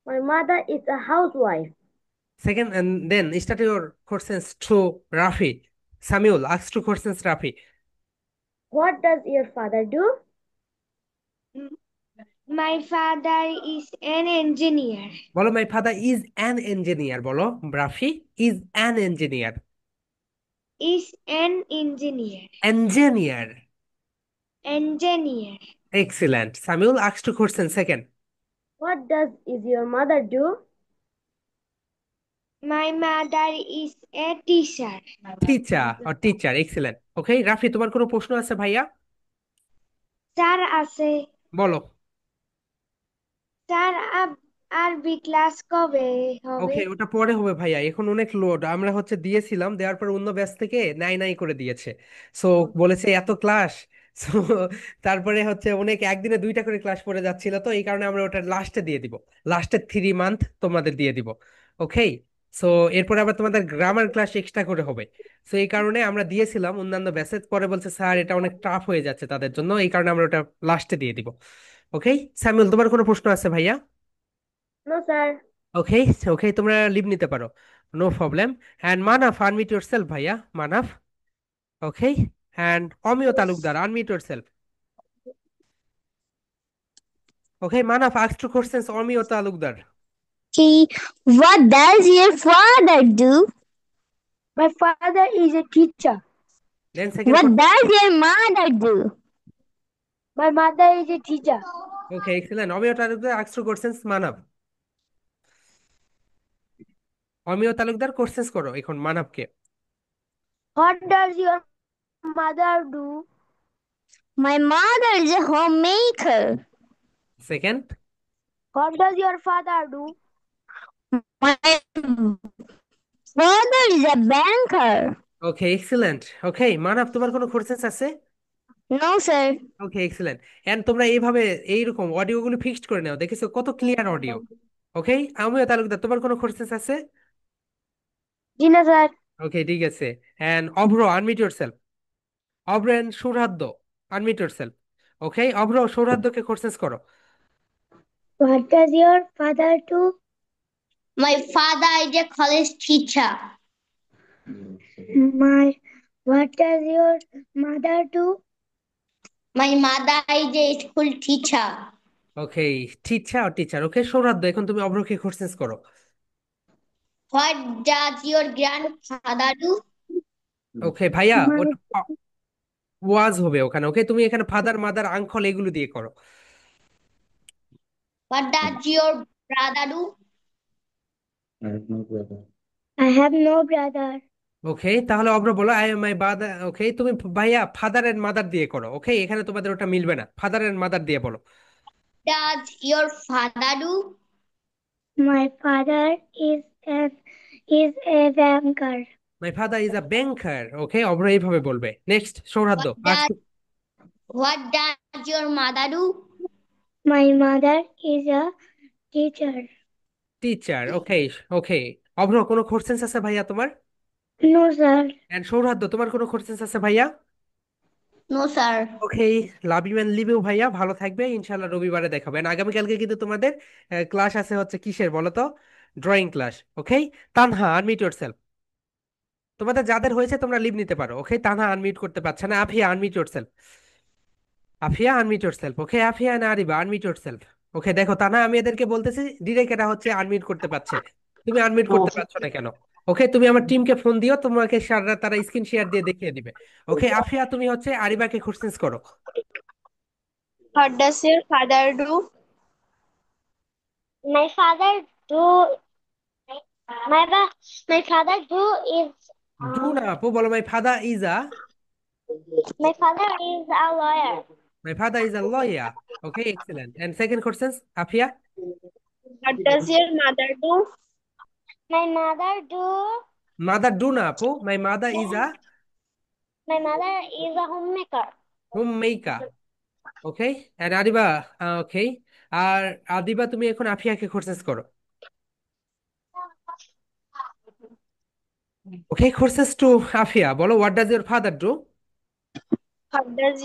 My mother is a housewife. Second, and then start your questions to Rafi. Samuel, ask two questions, Rafi. What does your father do? My father is an engineer. Bolo, my father is an engineer. Bolo, Rafi is an engineer. Is an engineer. Engineer. Engineer. Excellent. Samuel, ask two questions. Second, What does is your mother do? My mother is a teacher. teacher or teacher. Excellent. Okay, Rafi, তোমার কোনো প্রশ্ন আছে ভাইয়া? স্যার আছে। বলো। স্যার আরবি ক্লাস কবে হবে? ওকে, ওটা পরে হবে ভাইয়া, এখন অনেক লোড। আমরা হচ্ছে দিয়েছিলাম, দেওয়ার পর অন্য ব্যাচ থেকে নাই নাই করে দিয়েছে। সো বলেছে এত ক্লাস। সো তারপরে হচ্ছে অনেক একদিনে দুইটা করে ক্লাস পড়ে যাচ্ছিল, তো এই কারণে আমরা ওটা লাস্টে দিয়ে দিব। লাস্টের 3 মান্থ তোমাদের দিয়ে দিব। ওকে, সো এরপরে আবার তোমাদের গ্রামার ক্লাস এক্সট্রা করে হবে। সো এই কারণে আমরা দিয়েছিলাম অন্যান্য ব্যাচে, পরে বলছে স্যার এটা অনেক টাফ হয়ে যাচ্ছে তাদের জন্য, এই কারণে আমরা ওটা লাস্টে দিয়ে দিব। ওকে স্যামুয়েল, তোমার কোনো প্রশ্ন আছে ভাইয়া? No, sir. ওকে, ওকে তোমরা লিভ নিতে পারো, no problem. And Manaf, unmute yourself ভাইয়া, Manaf. Okay, and Amiya Talukdar, unmute yourself. Okay Manaf, ask two questions Amiya Talukdar. Okay, what does your father do? My father is a teacher. Then second What question. does your mother do? My mother is a teacher. Okay excellent, Amiyo Talukdar ask two questions Manaf. Amiyo Talukdar questions করো এখন মানাফকে। What does your mother do? My mother is a homemaker. Second. What does your father do? My father is a banker. Okay excellent. Okay Manaf, তোমার কোনো কোশ্চেন্স আছে? No, sir. Okay excellent. And তোমরা এইভাবে এইরকম অডিও গুলো ফিক্সড করে নাও, দেখেছো কত ক্লিয়ার অডিও। ওকে অমিয় তালুকদার, তোমার কোনো কোশ্চেন্স আছে? জি না, স্যার। ওকে ঠিক আছে। And Avro, unmute yourself. Avro and Sauradya, unmute yourself. Okay Avro, সৌরাদ্যকে কোশ্চেন্স করো। What does your father do? My father is a college teacher. What does your mother do? My mother is a school teacher. Okay teacher teacher. Okay Sauradya, এখন তুমি অভ্রকে কোশ্চেন্স করো। What does your grandfather do? Okay ভাইয়া, ওটা ওয়াজ হবে ওখানে। ওকে তুমি এখানে ফাদার মাদার আঙ্কল এগুলো দিয়ে করো। What does your brother do? I have no brother. ওকে তাহলে অভ্র বলো আই এম মাই বাদার। ওকে তুমি ভাইয়া ফাদার এন্ড মাদার দিয়ে করো। ওকে এখানে তোমাদের ওটা মিলবে না, ফাদার এন্ড মাদার দিয়ে বলো। Does your father do? My father is a banker. My father is a banker. Okay Avro এইভাবে বলবে। Next Sauradya, What does your mother do? My mother is a teacher. Teacher. Okay okay Avro, কোনো কোশ্চেন্স আছে ভাইয়া তোমার? No, sir. এন্ড সৌরাদ্য, তোমার কোনো কোশ্চেন্স আছে ভাইয়া? No, sir. Okay, love you and leave you ভাইয়া, ভালো থাকবে, ইনশাল্লাহ রবিবারে দেখাবেন। আগামীকালকে কিন্তু তোমাদের ক্লাস আছে হচ্ছে কিসের বলো তো? Drawing class. Okay Tanha, unmute yourself. তোমাদের যাদের হয়েছে তোমরা লিভ নিতে পারো। ওকে তানহা আনমিউট করতে পারছে না। Afia unmute yourself. Afia unmute yourself. Okay Afia and Ariba unmute yourself. Okay দেখো তানা, আমি এদেরকে বলতেছি ডিরেক্ট এরা হচ্ছে আনমিউট করতে পারছে, তুমি আনমিউট করতে পারছো না কেন? ওকে, তুমি আমার টিমকে ফোন দিও, তোমাকে সারা তারা স্ক্রিন শেয়ার দিয়ে দেখিয়ে দিবে। ওকে আফিয়া, তুমি হচ্ছে আরিবাকে কোশ্চেন্স করো। What does your father do? My father do my father do is do না আপু, বলো my father is a, my father is a lawyer. My father is a lawyer. Okay excellent. And second questions Afia. What does your mother do? My mother do mother do না আপু, my mother is a my mother is a homemaker. Homemaker. Okay and Ariba, okay. আর আদিবা, তুমি এখন আফিয়াকে কোশ্চেন্স করো। ওকে কোশ্চেন্স টু আফিয়া, বলো what does your father do? What does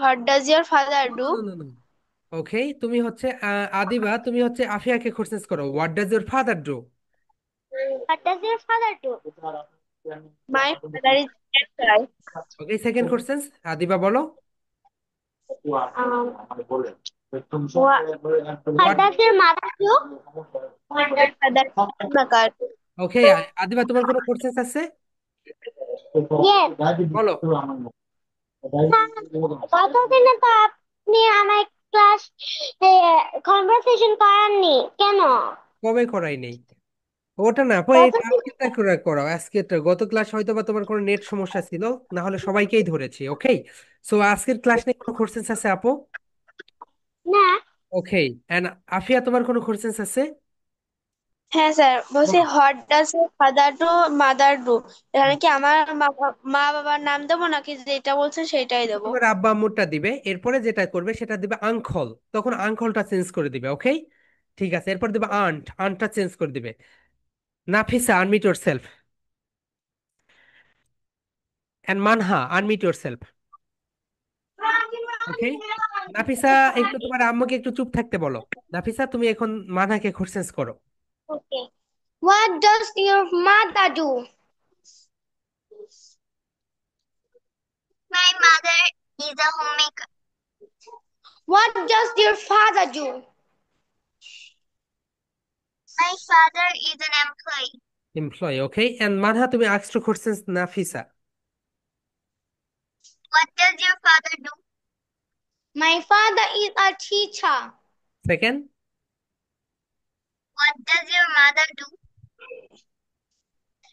what does your father do? ওকে তুমি হচ্ছে আদিবা, তুমি হচ্ছে আফিয়াকে কোশ্চেন্স করো, what does your father do? What does your father do? My father is a doctor. Okay second questions Adiba বলো, Um, what what. does your mother do? My father is a homemaker. ওকে আদিবা, তোমার কোনো কোশ্চেন্স আছে? Yes. বলো। গতদিনে তো আপনি আমার ক্লাস কনভারসেশন করাননি কেন? কবে করাই নেই? ওটা না আপু, এই গতদিন আজকেরটা করে করাও, আজকেরটা। গত ক্লাস হয়তো বা তোমার কোনো নেট সমস্যা ছিল, না হলে সবাইকেই ধরেছি। ওকে, সো আজকের ক্লাস নিয়ে কোনো কোশ্চেন্স আছে আপু? না। ওকে এন্ড আফিয়া, তোমার কোনো কোশ্চেন্স আছে? হ্যাঁ স্যার, বলছি বলো। What does father do mother do, এখানে কি আমার মা বাবার নাম দেবো নাকি যেটা বলছে সেটাই দেবো? তোমার আব্বা আম্মুরটা দিবে, এরপরে যেটা করবে সেটা দিবে আঙ্কল, তখন আঙ্কলটা চেঞ্জ করে দিবে। ওকে ঠিক আছে, এরপর দিবে আন্ট, আন্টটা চেঞ্জ করে দিবে। Nafisa, unmute yourself. And Manha, unmute yourself. Okay Nafisa, একটু তোমার আম্মুকে একটু চুপ থাকতে বলো। নাফিসা, তুমি এখন মানহাকে কোশ্চেন্স করো। Okay. What does your mother do? My mother is a homemaker. What does your father do? My father is an employee. Employee. Okay and Manha, তুমি ask two questions Nafisa. What does your father do? My father is a teacher. Second. What does your mother do?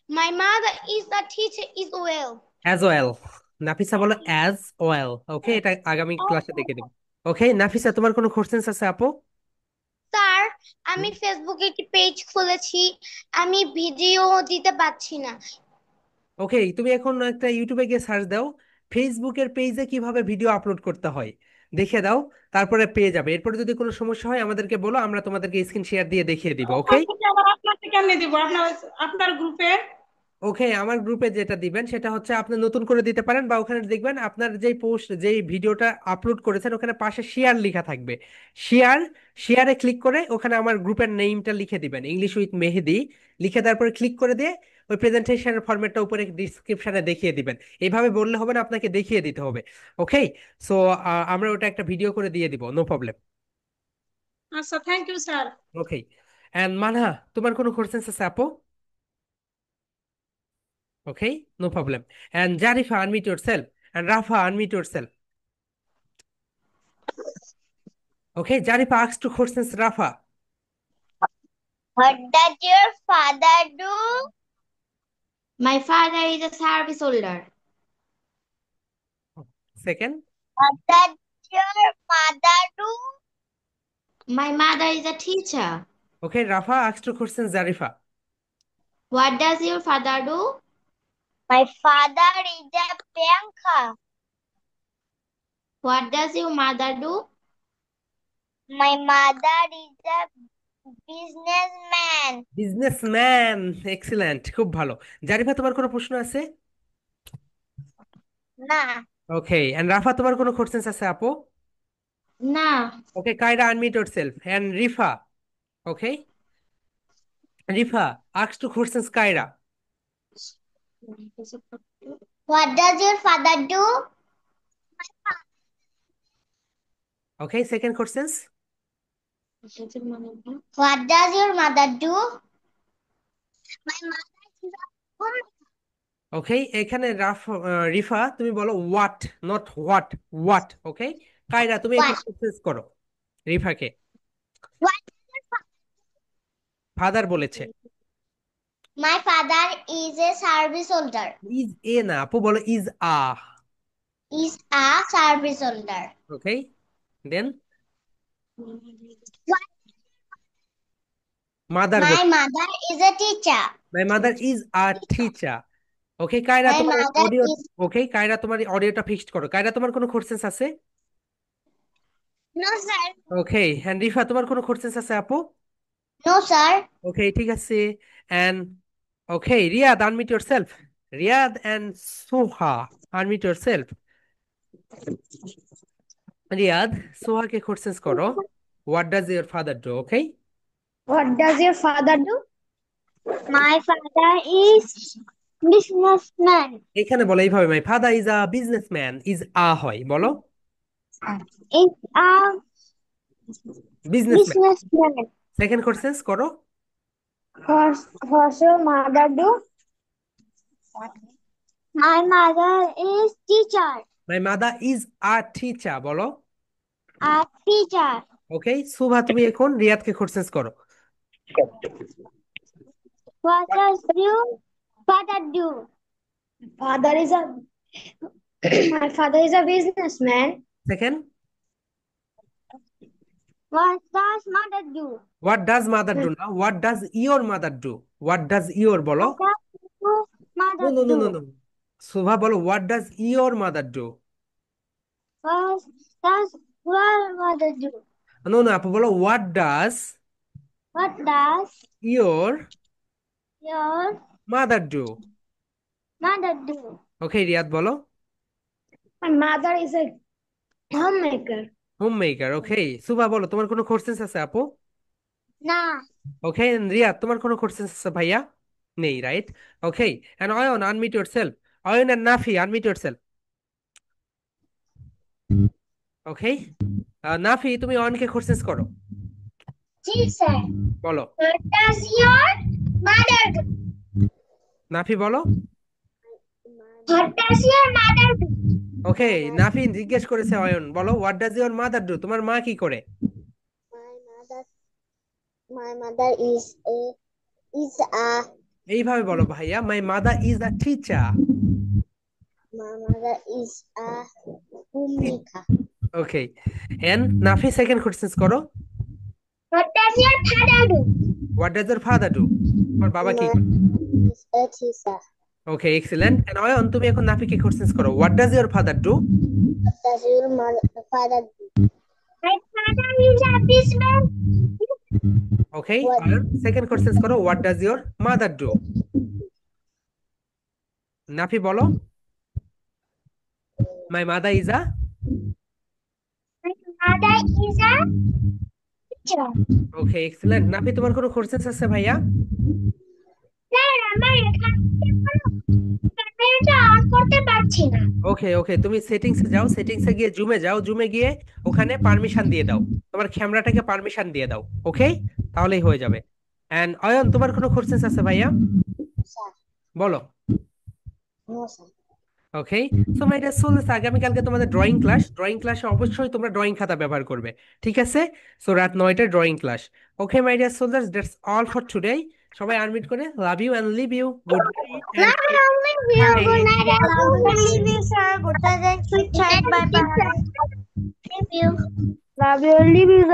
My mother is a teacher as well. As well. Nafisa বলো অ্যাজ ওয়েল। ওকে, এটা আগামী ক্লাসে দেখে দেবো। ওকে নাফিসা, তোমার কোনো কোশ্চেন্স আছে আপু? স্যার, আমি ফেসবুকে একটি পেজ খুলেছি, আমি ভিডিও দিতে পারছি না। ওকে, তুমি এখন একটা ইউটিউবে গিয়ে সার্চ দাও, ফেসবুকের পেজে কিভাবে ভিডিও আপলোড করতে হয় দেখে দাও, তারপরে পেয়ে যাবে। এরপরে যদি কোনো সমস্যা হয় আমাদেরকে বলো, আমরা তোমাদেরকে স্ক্রিন শেয়ার দিয়ে দেখিয়ে দিব। ওকে তারপরে আবার আপনাকে কেমনে দিব আপনার আপনার গ্রুপে? ওকে, আমার গ্রুপে যেটা দিবেন সেটা হচ্ছে আপনি নতুন করে দিতে পারেন, বা ওখানে দেখবেন আপনার যেই পোস্ট, যেই ভিডিওটা আপলোড করেছেন ওখানে পাশে শেয়ার লেখা থাকবে। শেয়ার, শেয়ারে ক্লিক করে ওখানে আমার গ্রুপের নেমটা লিখে দিবেন, ইংলিশ উইথ মেহেদি লিখে, তারপরে ক্লিক করে দিয়ে ওই প্রেজেন্টেশনের ফরম্যাটটা উপরে ডিসক্রিপশনে দেখিয়ে দিবেন। এইভাবে বললে হবে না, আপনাকে দেখিয়ে দিতে হবে। ওকে, সো আমরা ওটা একটা ভিডিও করে দিয়ে দিব, নো প্রবলেম। আচ্ছা, thank you sir. Okay and Manha, তোমার কোনো কোশ্চেন আছে আপু? Okay, no problem. And Jarifa, unmute yourself. And Rafa, unmute yourself. Okay, Jarifa asks two questions, Rafa. What does your father do? My father is a service holder. Second. What does your mother do? My mother is a teacher. Okay, Rafa asks two questions, Jarifa. What does your father do? My father is a banker. What does your mother do? My mother is a businessman. Businessman, excellent, খুব ভালো। জারিফা, তোমার কোনো প্রশ্ন আছে? না। ওকে এন্ড রাফা, তোমার কোনো কোশ্চেন্স আছে আপু? না। ওকে Kiara, unmute yourself. And Rifa, okay Rifa asks two questions, Kiara. What does your father do? Okay, second questions. What does your mother do? My mother is a homemaker. ওকে, এখানে রিফা তুমি বলো what, not what, what. Okay, Kaira তুমি একে What? কোশ্চেন করো রিফাকে। What does your ফাদার বলেছে। My father is a service holder. Is a না আপু, বলো is a. Is a service holder. Okay, then What? Mother My বলে। mother is a teacher. My mother is a teacher. Okay Kaira My তোমার mother audio, is okay Kaira তোমার অডিওটা ফিক্সড করো। কায়রা তোমার কোনো কোশ্চেন আছে? no sir. ওকে, হ্যাঁ রিফা তোমার কোনো কোশ্চেন আছে আপু? No sir. ওকে ঠিক আছে। And okay Riyad, unmute yourself. Riyad and Soha, unmute yourself. Riyad সোহাকে কোশ্চেন করো, what does your father do? Okay, What does your father do? My father is businessman. এখানে বলো এইভাবে, মাই father is a businessman. Is a হয়, বলো Is a businessman. businessman. Second question করো, What's your mother do? My mother is teacher. My mother is a teacher, বলো A teacher. ওকে। সুভা তুমি এখন রিয়াদকে কোশ্চেন করো। What does your father do? Father is a My father is a businessman. Second, What does mother do? What does mother do না, what does your mother do? What does your বলো। What does your no mother no no do? No no, Subha বলো what does your mother do. What does your mother do? No no আপু, বলো what does What does your your mother do. mother do? Okay Riyad বলো My mother is a homemaker. Homemaker. ওকে সুভা বলো তোমার কোনো কোশ্চেন আছে আপু? Nah. ওকে রিয়াদ তোমার কোনো কোশ্চেন আছে ভাইয়া? নেই, right? Okay, and Ayon unmute yourself. Ayon and Nafi unmute yourself. Okay, Nafi তুমি অয়নকে কোশ্চেন করো, Yes, sir. বলো What does your mother do? Nafi বলো। What does your mother do? ওকে, নাফি জিজ্ঞেস করেছে অয়ন, বলো what does your mother do? তোমার মা কি করে? My mother is a এইভাবে বলো ভাইয়া, my mother is a teacher. my mother is a homemaker. Okay, and Nafi second question করো, What does your father do? What does your father do? তোমার বাবা কি করে? Is a teacher. Okay excellent. And Ayon তুমি এখন নাফিকে কোশ্চেন করো, what does your father do? What does your father do? My father is a businessman. Okay, Ayon second question করো, what does your mother do? Nafi বলো my mother is a. My mother is a teacher. Okay excellent. Nafi তোমার কোনো কোশ্চেন আছে ভাইয়া? স্যার আমার ক্যামেরাটা অন করতে পারছি না। ওকে ওকে, তুমি সেটিংসে যাও, সেটিংসে গিয়ে জুমে যাও, জুমে গিয়ে ওখানে পারমিশন দিয়ে দাও, তোমার ক্যামেরাটাকে পারমিশন দিয়ে দাও। ওকে, তাহলেই হয়ে যাবে। এন্ড অয়ন তোমার কোনো কোশ্চেন আছে ভাইয়া? স্যার বলো। No sir. Okay, so my dear souls, আগামীকালকে তোমাদের ড্রয়িং ক্লাস। ড্রয়িং ক্লাসে অবশ্যই তোমরা ড্রয়িং খাতা ব্যবহার করবে, ঠিক আছে? সো রাত 9টায় drawing class. Okay my dear soldiers, that's all for today. সবাই আনমিউট করে love you and leave you. Good night and Good night. I love you, sir. Good night. Sweet child. Bye bye. Love you. Love you, leave you.